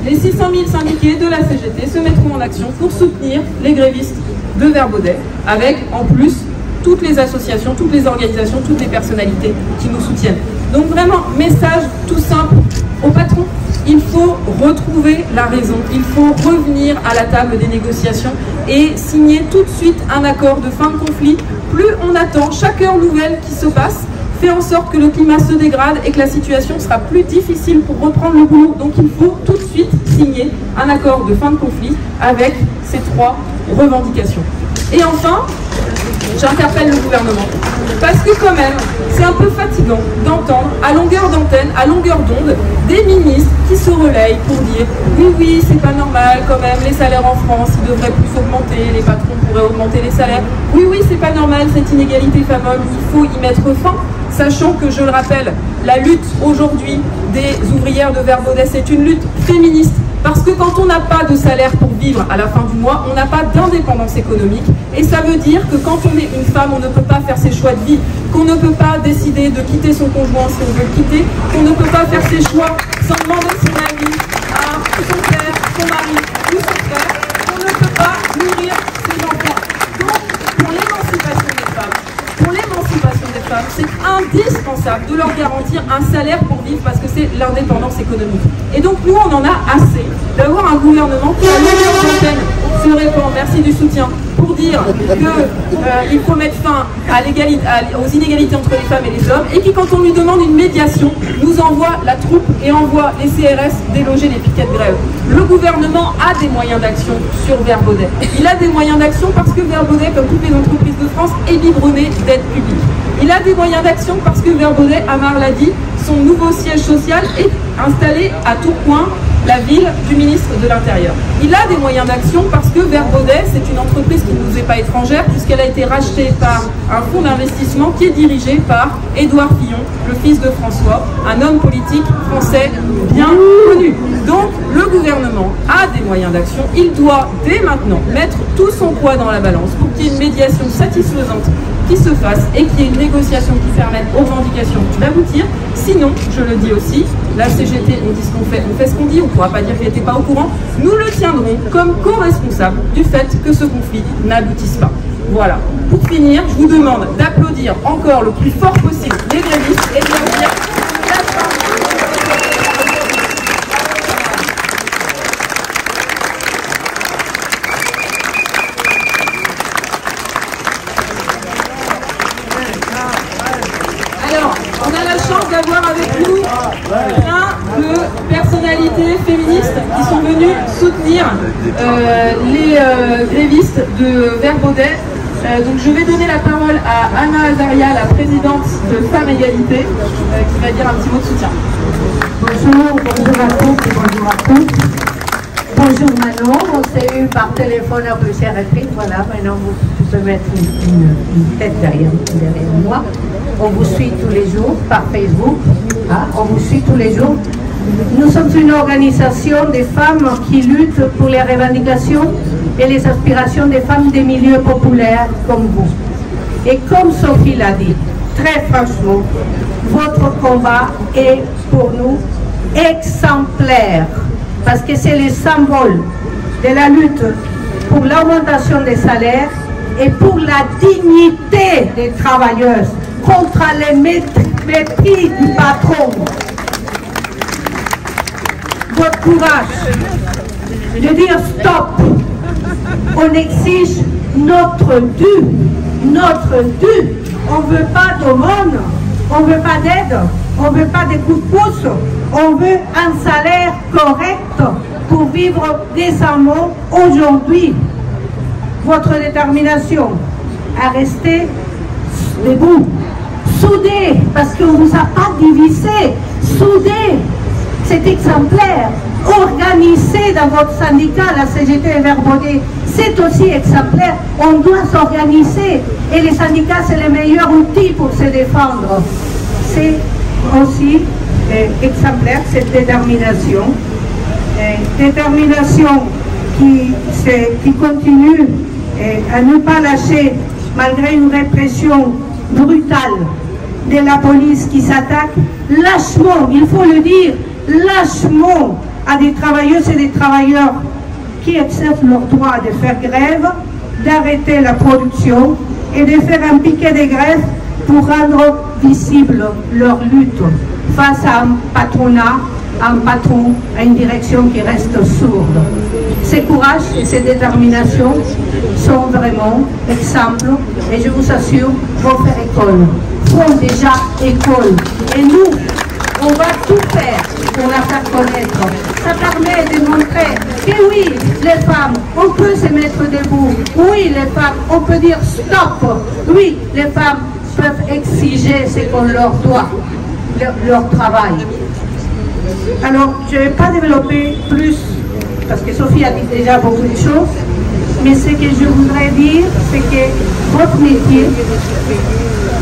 Les 600 000 syndiqués de la CGT se mettront en action pour soutenir les grévistes de Verbaudet, avec en plus toutes les associations, toutes les organisations, toutes les personnalités qui nous soutiennent. Donc vraiment, message tout simple au patron. Il faut retrouver la raison, il faut revenir à la table des négociations et signer tout de suite un accord de fin de conflit. Plus on attend, chaque heure nouvelle qui se passe fait en sorte que le climat se dégrade et que la situation sera plus difficile pour reprendre le boulot. Donc il faut tout de suite signer un accord de fin de conflit avec ces 3 revendications. Et enfin, j'interpelle le gouvernement, parce que quand même, c'est un peu fatigant d'entendre à longueur d'antenne, à longueur d'onde, des ministres qui se relayent pour dire « Oui, c'est pas normal quand même, les salaires en France, ils devraient plus augmenter, les patrons pourraient augmenter les salaires. Oui, c'est pas normal, cette inégalité femmes-hommes, il faut y mettre fin. » Sachant que, je le rappelle, la lutte aujourd'hui des ouvrières de Verbaudet, c'est une lutte féministe. Parce que quand on n'a pas de salaire pour vivre à la fin du mois, on n'a pas d'indépendance économique. Et ça veut dire que quand on est une femme, on ne peut pas faire ses choix de vie, qu'on ne peut pas décider de quitter son conjoint si on veut le quitter, qu'on ne peut pas faire ses choix sans demander son avis à son père, son mari ou son frère, qu'on ne peut pas nourrir ses enfants. Donc, pour l'émancipation des femmes, c'est indispensable de leur garantir un salaire pour vivre parce que c'est l'indépendance économique. Et donc nous, on en a assez d'avoir un gouvernement qui, à longueur d'antenne, se répand, merci du soutien, pour dire qu'il faut mettre fin aux inégalités entre les femmes et les hommes, et qui, quand on lui demande une médiation, nous envoie la troupe et envoie les CRS déloger les piquets de grève. Le gouvernement a des moyens d'action sur Verbaudet. Il a des moyens d'action parce que Verbaudet, comme toutes les entreprises de France, est biberonné d'aide publique. Il a des moyens d'action parce que Verbaudet, Amar l'a dit, son nouveau siège social est installé à Tourcoing, la ville du ministre de l'Intérieur. Il a des moyens d'action parce que Vert Baudet, c'est une entreprise qui ne nous est pas étrangère puisqu'elle a été rachetée par un fonds d'investissement qui est dirigé par Édouard Fillon, le fils de François, un homme politique français bien connu. Donc le gouvernement a des moyens d'action. Il doit dès maintenant mettre tout son poids dans la balance pour qu'il y ait une médiation satisfaisante qui se fasse et qu'il y ait une négociation qui permette aux revendications d'aboutir. Sinon, je le dis aussi, la CGT, on dit ce qu'on fait, on fait ce qu'on dit, on ne pourra pas dire qu'elle n'était pas au courant. Nous le tiendrons comme co-responsable du fait que ce conflit n'aboutisse pas. Voilà. Pour finir, je vous demande d'applaudir encore le plus fort possible les grévistes et de leur dire la fin. Alors, on a la chance d'avoir avec nous plein de personnalités féministes qui sont venues soutenir les grévistes de Vert Baudet. Donc je vais donner la parole à Anna Azaria, la présidente de Femmes Égalité, qui va dire un petit mot de soutien. Bonjour, bonjour à tous et bonjour à tous. Bonjour Manon, on s'est eu par téléphone à plusieurs reprises, voilà, maintenant vous pouvez mettre une tête derrière moi. On vous suit tous les jours par Facebook, hein, on vous suit tous les jours. Nous sommes une organisation des femmes qui luttent pour les revendications et les aspirations des femmes des milieux populaires comme vous. Et comme Sophie l'a dit, très franchement, votre combat est pour nous exemplaire, parce que c'est le symbole de la lutte pour l'augmentation des salaires et pour la dignité des travailleuses contre les mépris du patron. Votre courage de dire stop, on exige notre dû, on ne veut pas d'aumône, on ne veut pas d'aide, on ne veut pas des coups de pouce, on veut un salaire correct pour vivre décemment aujourd'hui. Votre détermination à rester debout, soudés, parce qu'on ne vous a pas divisé, soudés, c'est exemplaire. Organisé dans votre syndicat, la CGT et Vert Baudet, c'est aussi exemplaire. On doit s'organiser et les syndicats, c'est le meilleur outil pour se défendre. C'est aussi exemplaire cette détermination. Détermination qui continue à ne pas lâcher malgré une répression brutale de la police qui s'attaque lâchement, il faut le dire, lâchement à des travailleuses et des travailleurs qui exercent leur droit de faire grève, d'arrêter la production et de faire un piquet de grève pour rendre visible leur lutte face à un patronat, un patron, à une direction qui reste sourde. Ces courage et ces déterminations sont vraiment exemples et je vous assure, vont faire école, font déjà école. Et nous, on va tout faire pour la faire connaître. Ça permet de montrer que oui, les femmes, on peut se mettre debout. Oui, les femmes, on peut dire stop. Oui, les femmes peuvent exiger ce qu'on leur doit, leur travail. Alors, je ne vais pas développer plus, parce que Sophie a dit déjà beaucoup de choses, mais ce que je voudrais dire, c'est que votre métier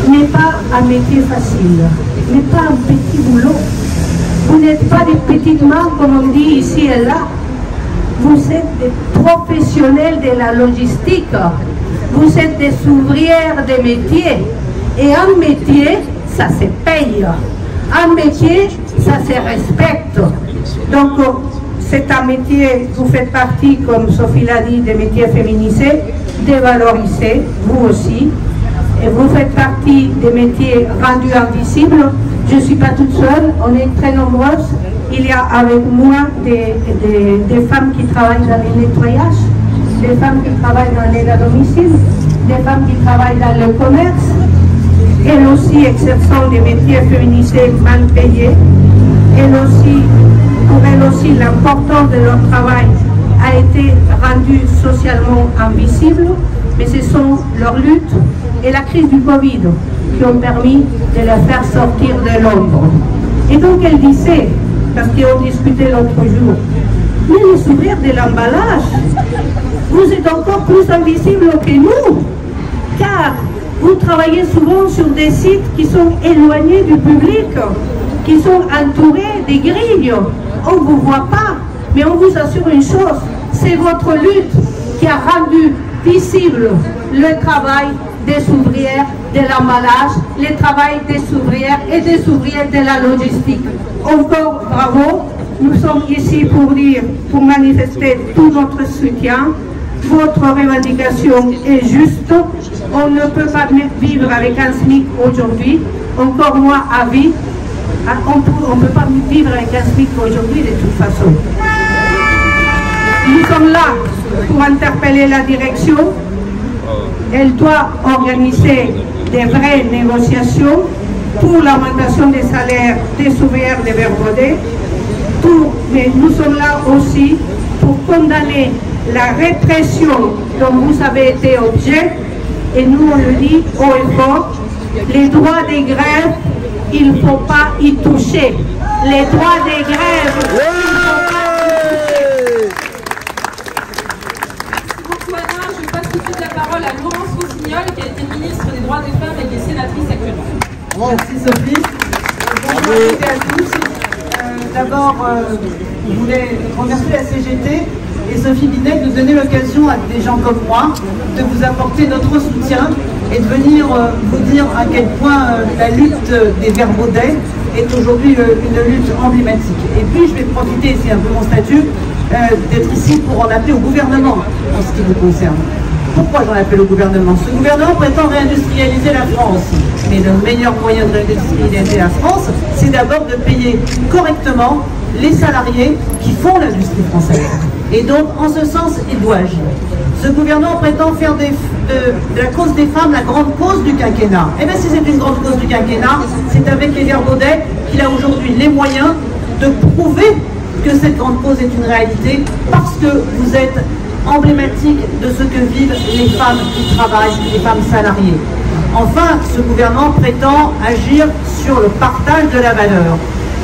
n'est pas un métier facile, n'est pas un petit boulot. Vous n'êtes pas des petites mains, comme on dit ici et là. Vous êtes des professionnels de la logistique. Vous êtes des ouvrières de métier. Et un métier, ça se paye. Un métier, ça se respecte. Donc, c'est un métier, vous faites partie, comme Sophie l'a dit, des métiers féminisés, dévalorisés, vous aussi. Et vous faites partie des métiers rendus invisibles. Je ne suis pas toute seule, on est très nombreuses. Il y a avec moi des femmes qui travaillent dans le nettoyage, des femmes qui travaillent dans l'aide à domicile, des femmes qui travaillent dans le commerce, elles aussi exerçant des métiers féminisés mal payés. Pour elles aussi, l'importance de leur travail a été rendu socialement invisible, mais ce sont leur lutte et la crise du Covid qui ont permis de les faire sortir de l'ombre. Et donc elle disait, parce qu'on discutait l'autre jour, Mais les ouvrières de l'emballage, vous êtes encore plus invisibles que nous, car vous travaillez souvent sur des sites qui sont éloignés du public, qui sont entourés des grilles. On ne vous voit pas, mais on vous assure une chose, c'est votre lutte qui a rendu visible le travail des ouvrières de l'emballage, le travail des ouvrières et des ouvriers de la logistique. Encore bravo, nous sommes ici pour manifester tout notre soutien. Votre revendication est juste. On ne peut pas vivre avec un SMIC aujourd'hui, encore moins à vie. On ne peut pas vivre avec un SMIC aujourd'hui de toute façon. Nous sommes là pour interpeller la direction. Elle doit organiser des vraies négociations pour l'augmentation des salaires des ouvrières de Verbaudet. Mais nous sommes là aussi pour condamner la répression dont vous avez été objet. Et nous, on le dit haut et fort, les droits des grèves, il ne faut pas y toucher. Les droits des grèves, il ne faut pas y toucher. Merci beaucoup Anna. Je passe tout de suite la parole à Laurence Rossignol, qui a été ministre des droits des femmes et qui est sénatrice actuellement. Merci Sophie. Bonjour à toutes et à tous. D'abord, je voulais remercier la CGT et Sophie Binet de nous donner l'occasion à des gens comme moi de vous apporter notre soutien et de venir vous dire à quel point la lutte des Verbaudais est aujourd'hui une lutte emblématique. Et puis je vais profiter, c'est un peu mon statut, d'être ici pour en appeler au gouvernement en ce qui vous concerne. Pourquoi j'en appelle au gouvernement? Ce gouvernement prétend réindustrialiser la France. Mais le meilleur moyen de réindustrialiser la France, c'est d'abord de payer correctement les salariés qui font l'industrie française. Et donc, en ce sens, il doit agir. Ce gouvernement prétend faire de la cause des femmes la grande cause du quinquennat. Eh bien, si c'est une grande cause du quinquennat, c'est avec les Verbaudais qu'il a aujourd'hui les moyens de prouver que cette grande cause est une réalité, parce que vous êtes emblématique de ce que vivent les femmes qui travaillent, les femmes salariées. Enfin, ce gouvernement prétend agir sur le partage de la valeur.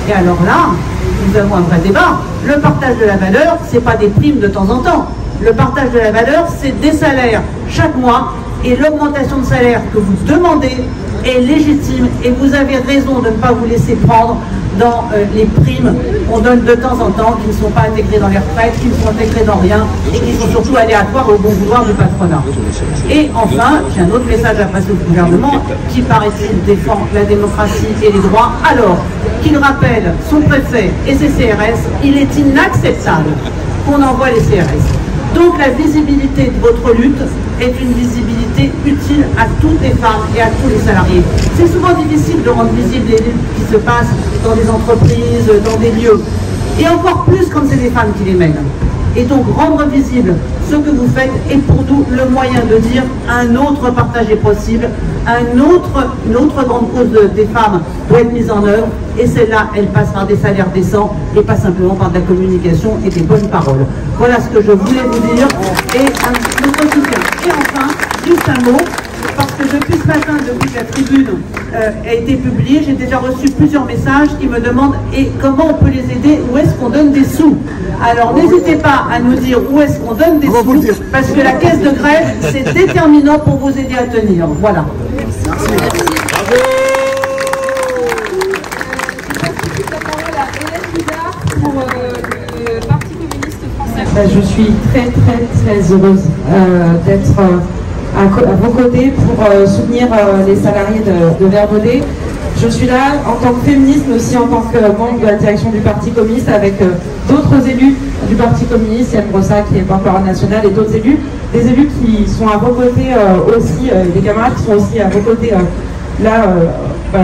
Et alors là, nous avons un vrai débat. Le partage de la valeur, ce n'est pas des primes de temps en temps. Le partage de la valeur, c'est des salaires chaque mois. Et l'augmentation de salaire que vous demandez est légitime. Et vous avez raison de ne pas vous laisser prendre dans les primes qu'on donne de temps en temps, qui ne sont pas intégrées dans les retraites, qui ne sont intégrées dans rien, et qui sont surtout aléatoires au bon vouloir du patronat. Et enfin, j'ai un autre message à passer au gouvernement, qui paraît-il défend la démocratie et les droits, alors qu'il rappelle son préfet et ses CRS, il est inacceptable qu'on envoie les CRS. Donc la visibilité de votre lutte est une visibilité utile à toutes les femmes et à tous les salariés. C'est souvent difficile de rendre visibles les luttes qui se passent dans des entreprises, dans des lieux. Et encore plus quand c'est des femmes qui les mènent. Et donc rendre visible ce que vous faites est pour nous le moyen de dire un autre partage est possible, une autre grande cause des femmes doit être mise en œuvre, et celle-là, elle passe par des salaires décents et pas simplement par de la communication et des bonnes paroles. Voilà ce que je voulais vous dire, et notre soutien. Et enfin, juste un mot, parce que depuis ce matin, depuis que la tribune a été publiée, j'ai déjà reçu plusieurs messages qui me demandent comment on peut les aider, où est-ce qu'on donne des sous. Alors n'hésitez pas à nous dire où est-ce qu'on donne des sous, parce que la caisse de grève, c'est déterminant pour vous aider à tenir. Voilà. Merci. Pour le Parti communiste français. Je suis très heureuse d'être à vos côtés pour soutenir les salariés de Verbaudet. Je suis là en tant que féministe, mais aussi en tant que membre de la direction du Parti communiste, avec d'autres élus du Parti communiste, Yann Brossa qui est porte-parole national, et d'autres élus, des élus qui sont à vos côtés aussi, des camarades qui sont aussi à vos côtés là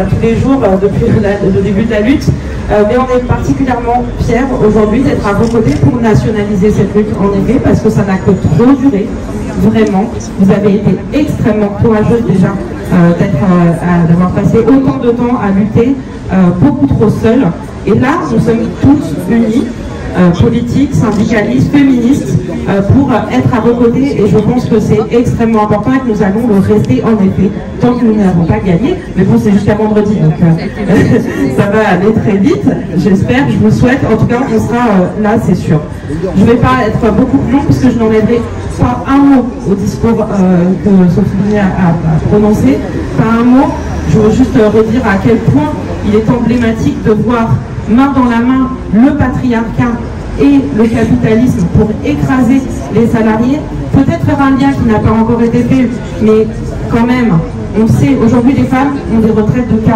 tous les jours depuis le début de la lutte. Mais on est particulièrement fiers aujourd'hui d'être à vos côtés pour nationaliser cette lutte, en effet, parce que ça n'a que trop duré, vraiment. Vous avez été extrêmement courageuse déjà d'avoir passé autant de temps à lutter, beaucoup trop seul. Et là, nous sommes toutes unies politiques, syndicalistes, féministes, pour être à vos côtés, et je pense que c'est extrêmement important et que nous allons le rester en effet, tant que nous n'avons pas gagné, mais bon c'est jusqu'à vendredi, donc ça va aller très vite, j'espère, je vous souhaite, en tout cas on sera là c'est sûr. Je ne vais pas être beaucoup plus long parce que je n'enlèverai pas un mot au discours que Sophie Binet a prononcé, pas un mot. Je veux juste redire à quel point il est emblématique de voir main dans la main le patriarcat et le capitalisme pour écraser les salariés. Peut-être faire un lien qui n'a pas encore été fait, mais quand même, on sait, aujourd'hui les femmes ont des retraites de 40%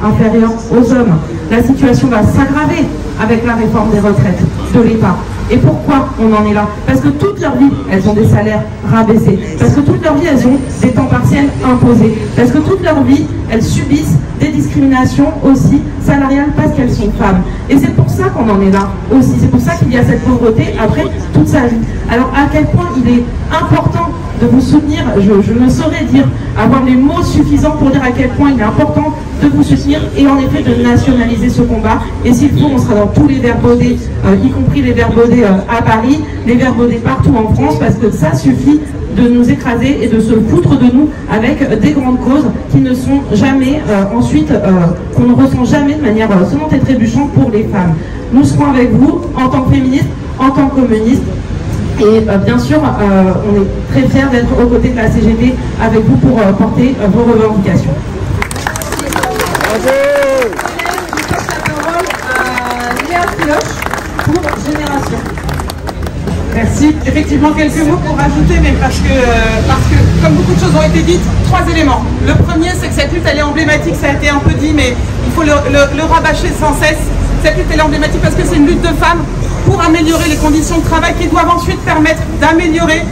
inférieures aux hommes. La situation va s'aggraver avec la réforme des retraites de l'État. Et pourquoi on en est là? Parce que toute leur vie, elles ont des salaires rabaissés. Parce que toute leur vie, elles ont des temps partiels imposés. Parce que toute leur vie, elles subissent des discriminations aussi salariales parce qu'elles sont femmes. Et c'est pour ça qu'on en est là aussi. C'est pour ça qu'il y a cette pauvreté après toute sa vie. Alors à quel point il est important de vous soutenir, je ne saurais dire, avoir les mots suffisants pour dire à quel point il est important de vous soutenir et en effet de nationaliser ce combat. Et s'il faut, on sera dans tous les verts baudets, y compris les verts baudets à Paris, les verts baudets partout en France, parce que ça suffit de nous écraser et de se foutre de nous avec des grandes causes qui ne sont jamais ensuite, qu'on ne ressent jamais de manière sonnante et trébuchante pour les femmes. Nous serons avec vous en tant que féministes, en tant que communistes. Et bien sûr, on est très fiers d'être aux côtés de la CGT avec vous pour porter vos revendications. Je passe la parole à Léa Filoche pour Génération. Merci. Effectivement, quelques mots pour rajouter, mais parce que comme beaucoup de choses ont été dites, 3 éléments. Le premier, c'est que cette lutte, elle est emblématique, ça a été un peu dit, mais il faut le rabâcher sans cesse. Cette lutte, elle est emblématique parce que c'est une lutte de femmes pour améliorer les conditions de travail qui doivent ensuite permettre d'améliorer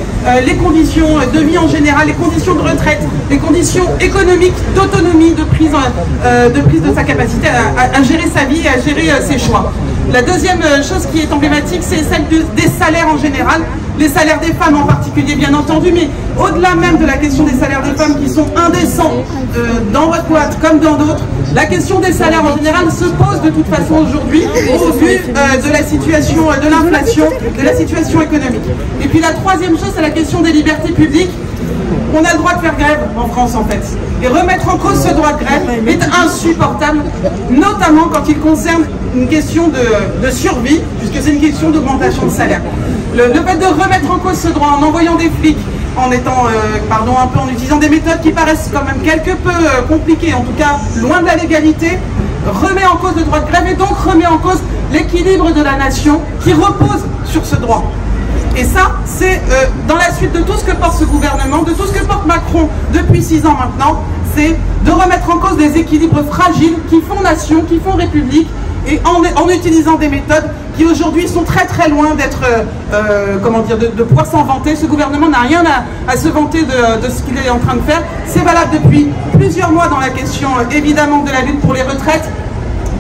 les conditions de vie en général, les conditions de retraite, les conditions économiques, d'autonomie, de prise de sa capacité à gérer sa vie et à gérer ses choix. La deuxième chose qui est emblématique, c'est celle des salaires en général, les salaires des femmes en particulier bien entendu, mais au-delà même de la question des salaires des femmes qui sont indécents dans votre boîte comme dans d'autres, la question des salaires en général se pose de toute façon aujourd'hui au vu de la situation de l'inflation, de la situation économique. Et puis la troisième chose, c'est la question des libertés publiques. On a le droit de faire grève en France en fait. Et remettre en cause ce droit de grève est insupportable, notamment quand il concerne une question de survie, puisque c'est une question d'augmentation de salaire. Le fait de remettre en cause ce droit en envoyant des flics, en étant, en utilisant des méthodes qui paraissent quand même quelque peu compliquées, en tout cas loin de la légalité, remet en cause le droit de grève et donc remet en cause l'équilibre de la nation qui repose sur ce droit. Et ça, c'est dans la suite de tout ce que porte ce gouvernement, de tout ce que porte Macron depuis 6 ans maintenant, c'est de remettre en cause des équilibres fragiles qui font nation, qui font république, et en utilisant des méthodes qui aujourd'hui sont très très loin d'être, de pouvoir s'en vanter. Ce gouvernement n'a rien à se vanter de ce qu'il est en train de faire. C'est valable depuis plusieurs mois dans la question évidemment de la lutte pour les retraites,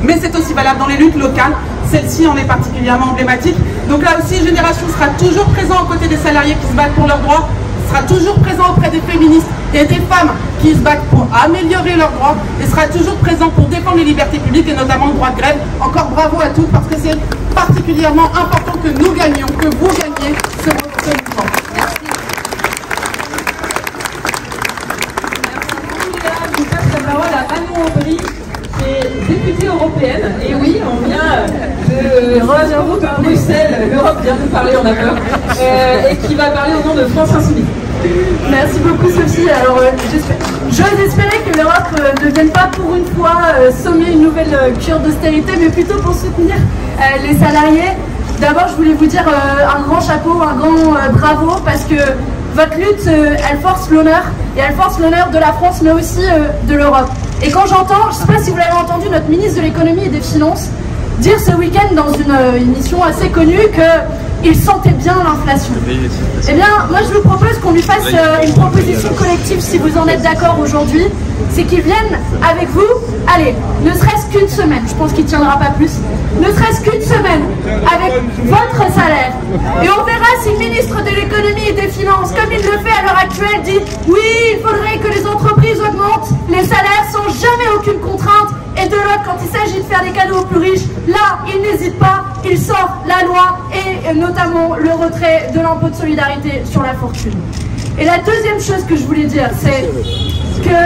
mais c'est aussi valable dans les luttes locales. Celle-ci en est particulièrement emblématique. Donc là aussi, Génération sera toujours présent aux côtés des salariés qui se battent pour leurs droits, sera toujours présent auprès des féministes et des femmes qui se battent pour améliorer leurs droits, et sera toujours présent pour défendre les libertés publiques et notamment le droit de grève. Encore bravo à toutes, parce que c'est particulièrement important que nous gagnions, que vous gagniez ce mouvement. Merci. Je passe la parole à Anne Aubry, qui est députée européenne. Et oui, on vient de Bruxelles, l'Europe vient nous parler, on a peur, et qui va parler au nom de France Insoumise. Merci beaucoup Sophie. Alors j'ose espérer que l'Europe ne vienne pas pour une fois sommer une nouvelle cure d'austérité, mais plutôt pour soutenir les salariés. D'abord je voulais vous dire un grand chapeau, un grand bravo, parce que votre lutte, elle force l'honneur, et elle force l'honneur de la France, mais aussi de l'Europe. Et quand j'entends, je ne sais pas si vous l'avez entendu, notre ministre de l'économie et des finances dire ce week-end dans une émission assez connue qu'il sentait bien l'inflation. Eh bien, moi je vous propose qu'on lui fasse une proposition collective, si vous en êtes d'accord aujourd'hui, c'est qu'il vienne avec vous, allez, ne serait-ce qu'une semaine, je pense qu'il ne tiendra pas plus, ne serait-ce qu'une semaine, avec votre salaire. Et on verra si le ministre de l'économie et des finances, comme il le fait à l'heure actuelle, dit oui, il faudrait que les entreprises augmentent les salaires sans jamais aucune contrainte, et de l'autre, quand il s'agit de faire des cadeaux aux plus riches, là, il n'hésite pas, il sort la loi et notamment le retrait de l'impôt de solidarité sur la fortune. Et la deuxième chose que je voulais dire, c'est que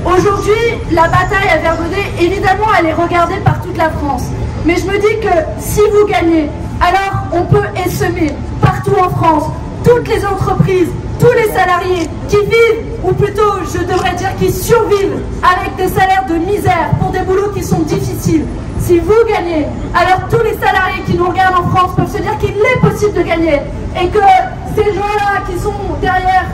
aujourd'hui, la bataille à Verbaudet, évidemment, elle est regardée par toute la France. Mais je me dis que si vous gagnez, alors on peut essaimer partout en France toutes les entreprises, tous les salariés qui vivent, ou plutôt je devrais dire qui survivent avec des salaires de misère pour des boulots qui sont difficiles. Si vous gagnez, alors tous les salariés qui nous regardent en France peuvent se dire qu'il est possible de gagner et que ces gens-là qui sont derrière,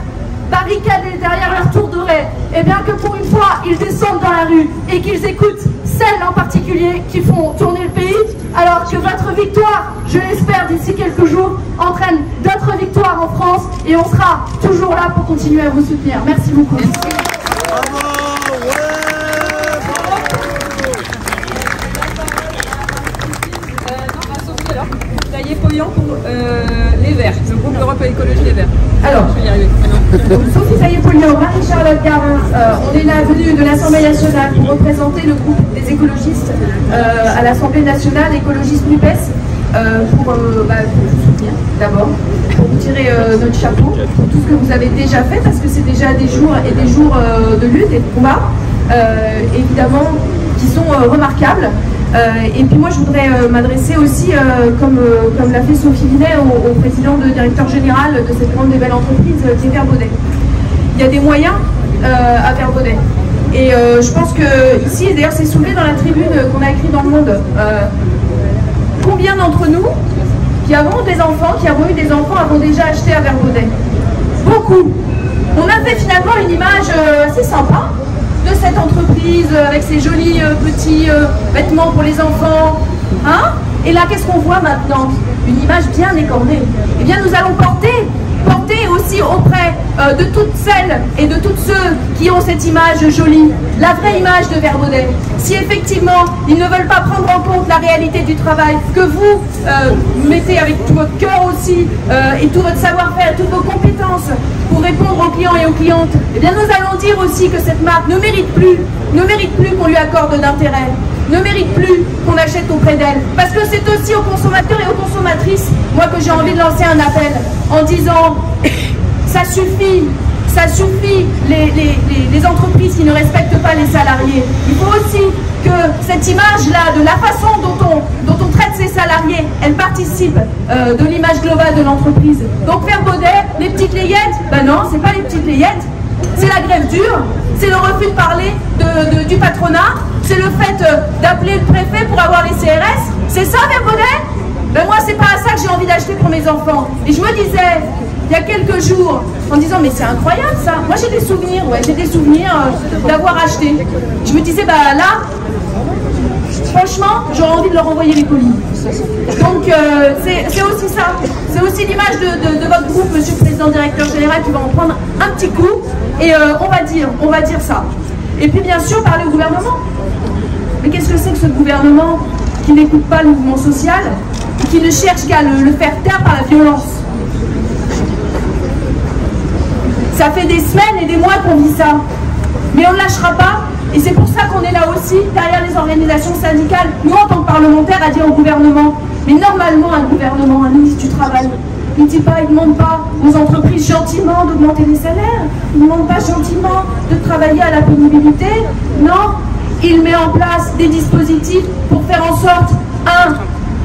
barricadés derrière leur tour doré, et bien que pour une fois ils descendent dans la rue et qu'ils écoutent celles en particulier qui font tourner le pays, alors que votre victoire, je l'espère d'ici quelques jours, entraîne d'autres victoires en France et on sera toujours là pour continuer à vous soutenir. Merci beaucoup. Pollion pour les Verts, le groupe Europe Écologie Les Verts. Alors, je vais y arriver. Sophie Saillé-Pollion, Marie-Charlotte Garin, on est là venue de l'Assemblée nationale pour représenter le groupe des écologistes à l'Assemblée nationale, écologistes NUPES, pour vous soutenir d'abord, pour vous tirer notre chapeau pour tout ce que vous avez déjà fait, parce que c'est déjà des jours et des jours de lutte et de combat, évidemment, qui sont remarquables. Et puis moi je voudrais m'adresser aussi, comme l'a fait Sophie Binet, au président, directeur général de cette grande et belle entreprise qui est Verbaudet. Il y a des moyens à Verbaudet. Et je pense que ici, et d'ailleurs c'est soulevé dans la tribune qu'on a écrite dans Le Monde, combien d'entre nous qui avons des enfants, qui avons eu des enfants, avons déjà acheté à Verbaudet? Beaucoup. On a fait finalement une image assez sympa de cette entreprise avec ses jolis petits vêtements pour les enfants, hein? Et là, qu'est-ce qu'on voit maintenant? Une image bien écornée. Eh bien, nous allons porter aussi auprès de toutes celles et de tous ceux qui ont cette image jolie, la vraie image de Verbaudet. Si effectivement, ils ne veulent pas prendre en compte la réalité du travail, que vous mettez avec tout votre cœur aussi, et tout votre savoir-faire, toutes vos compétences pour répondre aux clients et aux clientes, eh bien, nous allons dire aussi que cette marque ne mérite plus qu'on lui accorde d'intérêt, ne mérite plus qu'on achète auprès d'elle. Parce que c'est aussi aux consommateurs et aux consommatrices, moi, que j'ai envie de lancer un appel en disant ça suffit les entreprises qui ne respectent pas les salariés. Il faut aussi que cette image-là, de la façon dont on traite ses salariés, elle participe de l'image globale de l'entreprise. Donc Verbaudet, les petites layettes, ben non, c'est pas les petites layettes, c'est la grève dure, c'est le refus de parler du patronat, c'est le fait d'appeler le préfet pour avoir les CRS. C'est ça Verbaudet? Ben moi, c'est pas à ça que j'ai envie d'acheter pour mes enfants. Et je me disais, il y a quelques jours, en disant mais c'est incroyable ça. Moi j'ai des souvenirs, d'avoir acheté. Je me disais bah là, franchement, j'aurais envie de leur envoyer les colis. Donc c'est aussi ça. C'est aussi l'image de votre groupe, monsieur le président directeur général, qui va en prendre un petit coup. Et on va dire ça. Et puis bien sûr parler au gouvernement. Mais qu'est-ce que c'est que ce gouvernement qui n'écoute pas le mouvement social, qui ne cherche qu'à le faire taire par la violence? Ça fait des semaines et des mois qu'on vit ça, mais on ne lâchera pas, et c'est pour ça qu'on est là aussi, derrière les organisations syndicales, nous en tant que parlementaires, à dire au gouvernement, mais normalement un gouvernement, un ministre du Travail, il ne demande pas aux entreprises gentiment d'augmenter les salaires, il ne demande pas gentiment de travailler à la pénibilité, non, il met en place des dispositifs pour faire en sorte,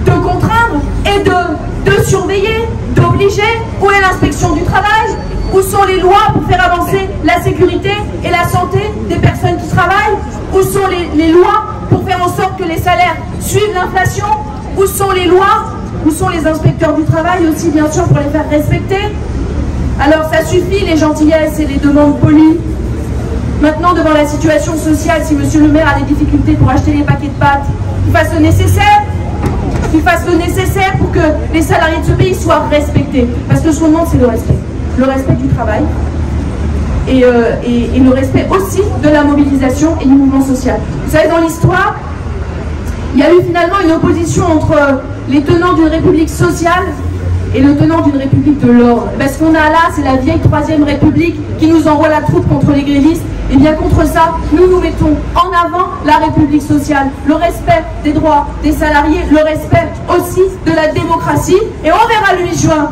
de contraindre et de surveiller, d'obliger. Où est l'inspection du travail? Où sont les lois pour faire avancer la sécurité et la santé des personnes qui travaillent? Où sont les lois pour faire en sorte que les salaires suivent l'inflation? Où sont les lois? Où sont les inspecteurs du travail aussi, bien sûr, pour les faire respecter? Alors ça suffit les gentillesses et les demandes polies. Maintenant, devant la situation sociale, si monsieur le maire a des difficultés pour acheter les paquets de pâtes, il fasse le nécessaire. Qu'il fasse le nécessaire pour que les salariés de ce pays soient respectés. Parce que ce qu'on demande, c'est le respect. Le respect du travail et le respect aussi de la mobilisation et du mouvement social. Vous savez, dans l'histoire, il y a eu finalement une opposition entre les tenants d'une république sociale et le tenant d'une république de l'ordre. Ce qu'on a là, c'est la vieille 3e République qui nous envoie la troupe contre les grévistes Et bien contre ça, nous mettons en avant la République sociale, le respect des droits des salariés, le respect aussi de la démocratie. Et on verra le 8 juin,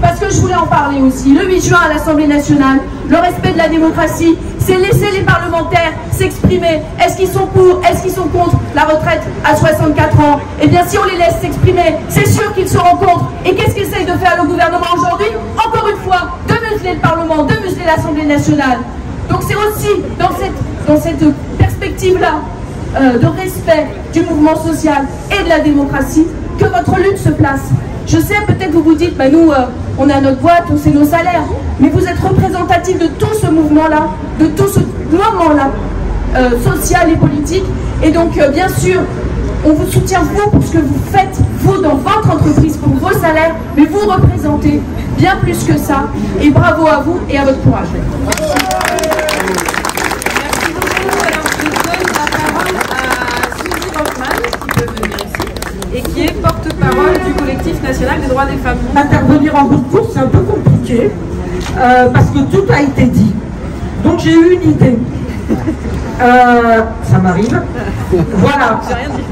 parce que je voulais en parler aussi, le 8 juin à l'Assemblée nationale, le respect de la démocratie, c'est laisser les parlementaires s'exprimer. Est-ce qu'ils sont pour, est-ce qu'ils sont contre la retraite à 64 ans? Eh bien si on les laisse s'exprimer, c'est sûr qu'ils seront contre. Et qu'est-ce qu'essaye de faire le gouvernement aujourd'hui? Encore une fois, de museler le Parlement, de museler l'Assemblée nationale. Donc c'est aussi dans cette perspective-là de respect du mouvement social et de la démocratie que votre lutte se place. Je sais, peut-être vous vous dites, bah nous, on a notre boîte, on sait nos salaires, mais vous êtes représentatif de tout ce mouvement-là, de tout ce moment-là, social et politique. Et donc, bien sûr, on vous soutient, vous, pour ce que vous faites, vous, dans votre entreprise, pour vos salaires, mais vous représentez bien plus que ça. Et bravo à vous et à votre courage. Et qui est porte-parole du collectif national des droits des femmes. Intervenir en bout de course, c'est un peu compliqué, parce que tout a été dit. Donc j'ai eu une idée. Ça m'arrive. Voilà. J'ai rien dit.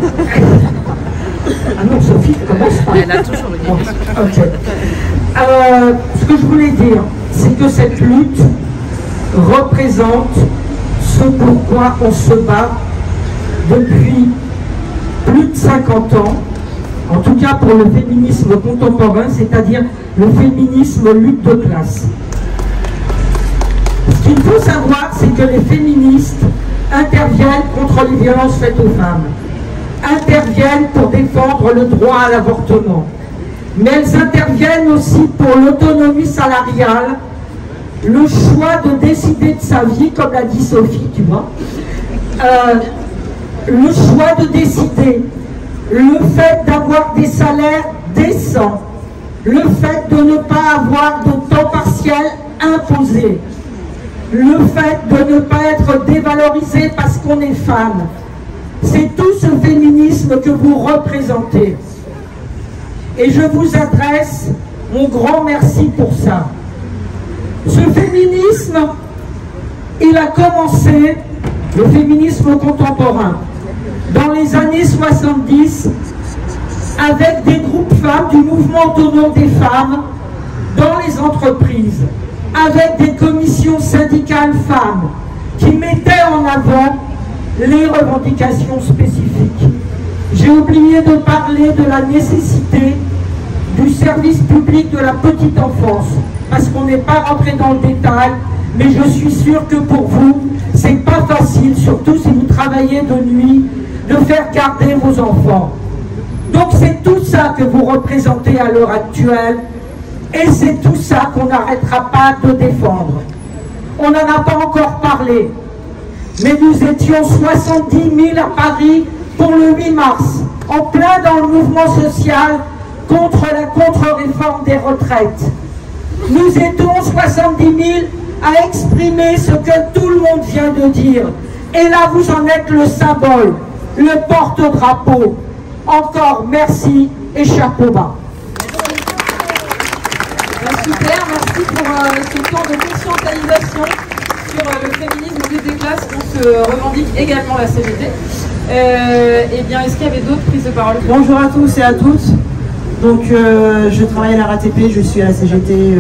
Ah non, Sophie, commence pas. Elle a toujours le bon, ok. Ce que je voulais dire, c'est que cette lutte représente ce pourquoi on se bat depuis plus de 50 ans, en tout cas pour le féminisme contemporain, c'est-à-dire le féminisme lutte de classe. Ce qu'il faut savoir, c'est que les féministes interviennent contre les violences faites aux femmes, interviennent pour défendre le droit à l'avortement, mais elles interviennent aussi pour l'autonomie salariale, le choix de décider de sa vie, comme l'a dit Sophie, tu vois, le choix de décider, le fait d'avoir des salaires décents, le fait de ne pas avoir de temps partiel imposé, le fait de ne pas être dévalorisé parce qu'on est femme. C'est tout ce féminisme que vous représentez. Et je vous adresse mon grand merci pour ça. Ce féminisme, il a commencé, le féminisme contemporain, dans les années 70, avec des groupes femmes du mouvement autonome des femmes dans les entreprises, avec des commissions syndicales femmes qui mettaient en avant les revendications spécifiques. J'ai oublié de parler de la nécessité du service public de la petite enfance, parce qu'on n'est pas rentré dans le détail, mais je suis sûre que pour vous, c'est pas facile, surtout si vous travaillez de nuit, de faire garder vos enfants. Donc c'est tout ça que vous représentez à l'heure actuelle, et c'est tout ça qu'on n'arrêtera pas de défendre. On n'en a pas encore parlé, mais nous étions 70 000 à Paris pour le 8 mars, en plein dans le mouvement social contre la contre-réforme des retraites. Nous étions 70 000 à exprimer ce que tout le monde vient de dire. Et là, vous en êtes le symbole, le porte-drapeau. Encore merci et chapeau bas. Super, merci pour ce temps de conscientisation sur le féminisme des classes dont se revendique également la CGT. Eh bien, est-ce qu'il y avait d'autres prises de parole? Bonjour à tous et à toutes. Donc, je travaille à la RATP, je suis à la CGT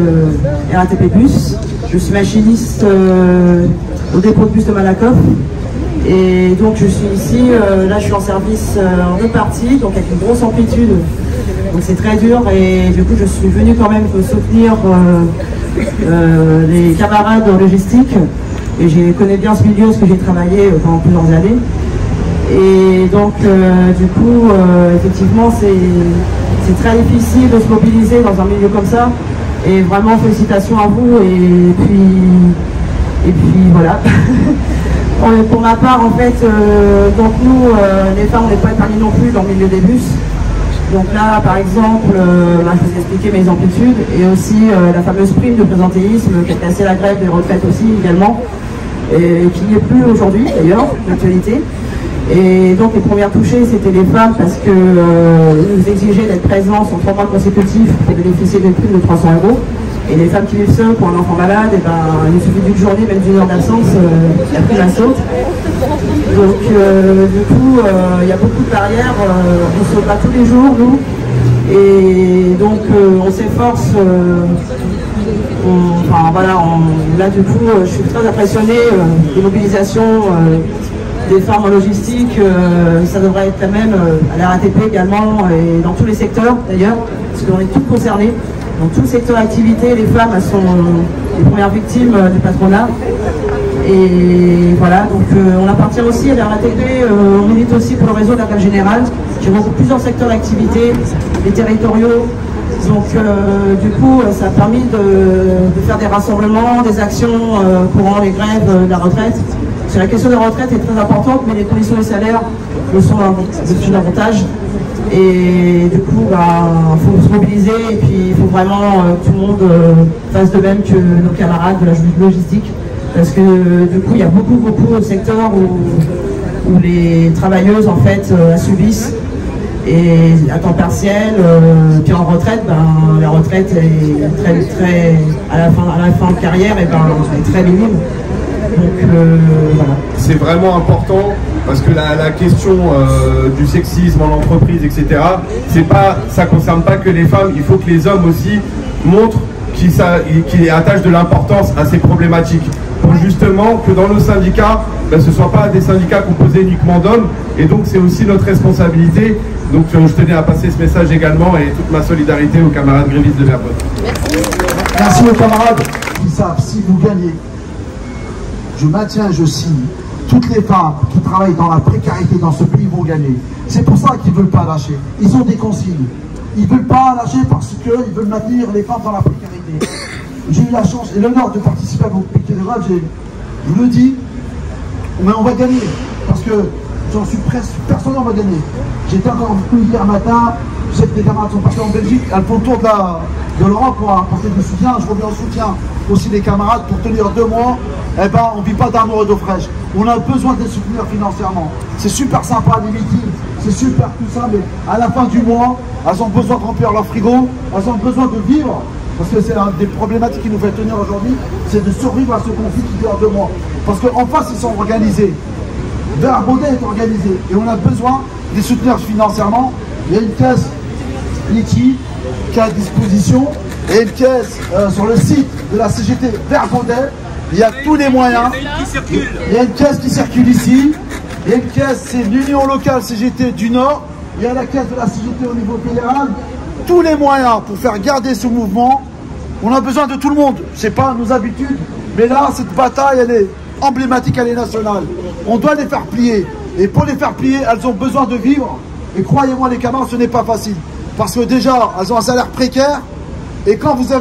RATP Bus. Je suis machiniste au dépôt de bus de Malakoff. Et donc, je suis ici, là, je suis en service en deux parties, donc avec une grosse amplitude. Donc, c'est très dur et du coup, je suis venue quand même soutenir les camarades en logistique. Et je connais bien ce milieu parce que j'ai travaillé pendant plusieurs années. Et donc, du coup, effectivement, c'est très difficile de se mobiliser dans un milieu comme ça. Et vraiment, félicitations à vous. Et puis voilà. Pour ma part, en fait, donc nous, les femmes, on n'est pas épargnés non plus dans le milieu des bus. Donc là, par exemple, je vais vous expliquer mes amplitudes. Et aussi la fameuse prime de présentéisme qui a cassé la grève des retraites aussi également. Et qui n'y est plus aujourd'hui, d'ailleurs, d'actualité. Et donc les premières touchées, c'était les femmes parce que nous exigeaient d'être présents sur 3 mois consécutifs pour bénéficier d'une prime de 300 €. Et les femmes qui vivent seules pour un enfant malade, et ben, il suffit d'une journée, même d'une heure d'absence, la prime saute. Donc du coup, il y a beaucoup de barrières, on saute pas tous les jours, nous. Et donc on s'efforce, enfin voilà, là du coup je suis très impressionnée des mobilisations des femmes en logistique, ça devrait être la même à la RATP également et dans tous les secteurs d'ailleurs, parce qu'on est toutes concernées. Dans tout le secteur d'activité, les femmes elles sont les premières victimes du patronat. Et voilà, donc on appartient aussi à la RATP, on milite aussi pour le réseau de la grève générale, qui regroupe plusieurs secteurs d'activité, les territoriaux. Donc du coup, ça a permis de faire des rassemblements, des actions courant les grèves de la retraite. Parce que la question de la retraite est très importante, mais les conditions de salaire le sont davantage. Et du coup, il faut se mobiliser et puis il faut vraiment que tout le monde fasse de même que nos camarades de la logistique. Parce que du coup, il y a beaucoup de secteurs où les travailleuses en fait subissent et à temps partiel, puis en retraite, la retraite est très à la fin de carrière et est très minime. Donc voilà. C'est vraiment important parce que la question du sexisme en entreprise, etc., ça ne concerne pas que les femmes, il faut que les hommes aussi montrent qu'ils attachent de l'importance à ces problématiques. Pour justement que dans nos syndicats, ce ne soient pas des syndicats composés uniquement d'hommes, et donc c'est aussi notre responsabilité. Donc je tenais à passer ce message également et toute ma solidarité aux camarades grévistes de Verbode. Merci aux camarades qui savent, si vous gagnez, je maintiens, je signe, toutes les femmes qui travaillent dans la précarité dans ce pays vont gagner. C'est pour ça qu'ils ne veulent pas lâcher. Ils ont des consignes. Ils ne veulent pas lâcher parce qu'ils veulent maintenir les femmes dans la précarité. J'ai eu la chance et l'honneur de participer à vos piquets de grève. Je vous le dis, mais on va gagner. Parce que j'en suis presque, personne n'en va gagner. J'étais encore en coup hier matin, je sais que les camarades sont partis en Belgique, elles font le tour de l'Europe pour apporter du soutien. Je reviens en soutien aussi des camarades pour tenir 2 mois. Eh ben, on ne vit pas d'amour et d'eau fraîche. On a besoin de les soutenir financièrement. C'est super sympa les meetings, c'est super tout ça, mais à la fin du mois, elles ont besoin de remplir leur frigo, elles ont besoin de vivre. Parce que c'est une des problématiques qui nous fait tenir aujourd'hui, c'est de survivre à ce conflit qui dure 2 mois. Parce qu'en face, ils sont organisés. Verbaudet est organisé et on a besoin de les soutenir financièrement. Il y a une caisse Litchi qui est à disposition et une caisse sur le site de la CGT Verbaudet. Il y a tous les moyens. Il y a une caisse qui circule ici. Il y a une caisse, c'est l'Union locale CGT du Nord. Il y a la caisse de la CGT au niveau fédéral. Tous les moyens pour faire garder ce mouvement. On a besoin de tout le monde. C'est pas nos habitudes. Mais là, cette bataille, elle est emblématique, elle est nationale. On doit les faire plier. Et pour les faire plier, elles ont besoin de vivre. Et croyez-moi, les camarades, ce n'est pas facile. Parce que déjà, elles ont un salaire précaire. Et quand vous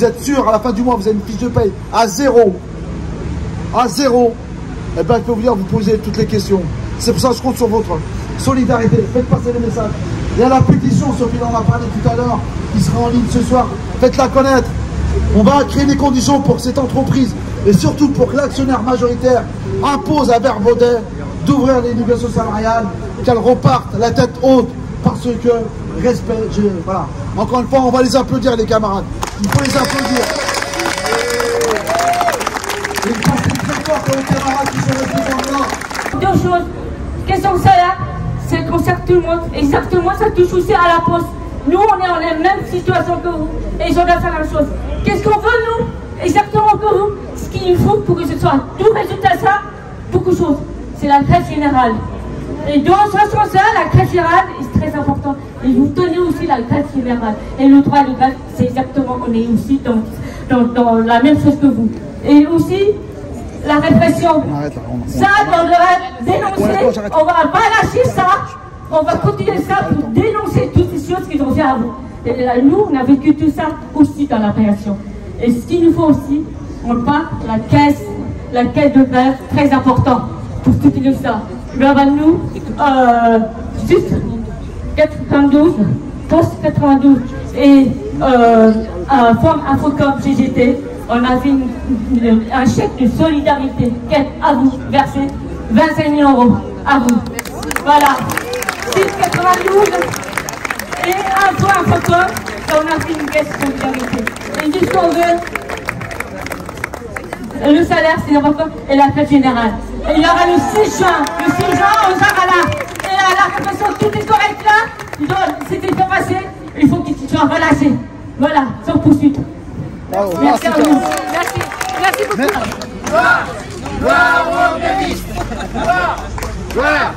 êtes sûr, à la fin du mois, vous avez une fiche de paye à zéro, eh bien, je peux vous dire, vous posez toutes les questions. C'est pour ça que je compte sur votre solidarité. Faites passer les messages. Il y a la pétition, Sophie en a parlé tout à l'heure, qui sera en ligne ce soir. Faites-la connaître. On va créer les conditions pour que cette entreprise, et surtout pour que l'actionnaire majoritaire impose à Verbaudet d'ouvrir les négociations salariales, qu'elle reparte la tête haute, parce que respect, voilà. Encore une fois, on va les applaudir, les camarades. Il faut les applaudir. Et une pensée très forte aux camarades qui sont restés dans le Deux choses. Question salaire, ça concerne tout le monde. Exactement, ça touche aussi à la poste. Nous, on est dans la même situation que vous. Et ils ont faire la même chose. Qu'est-ce qu'on veut, nous? Exactement que vous. Ce qu'il faut pour que ce soit tout résultat ça, beaucoup de choses. C'est la grève générale. Et dans ce sens-là, la grève générale est très importante. Et vous tenez aussi la grève générale. Et le droit de grève, c'est exactement, on est aussi dans la même chose que vous. Et aussi, la répression. Ça, on doit dénoncer. On ne va pas lâcher ça. On va continuer ça pour dénoncer toutes ces choses qui ont fait à vous. Et là, nous, on a vécu tout ça aussi dans la réaction. Et ce qu'il nous faut aussi, on parle la caisse de grève, très important pour soutenir ça. Là, nous, juste 92, post 92 et Forme Infocom GGT, on a fait un chèque de solidarité à vous verser 25 000 € à vous. Voilà. 6,92 et un point Infocom, on a fait une caisse de solidarité. Ils disent qu'on veut. Le salaire, c'est important, et la fête générale. Et il y aura le 6 juin. Le 6 juin, on sera là. Et à la répression, tout est correct là. C'était bien passé. Il faut qu'ils soient relâchés. Voilà, sans poursuite. Merci à vous. Merci beaucoup. Gloire aux grévistes. Gloire.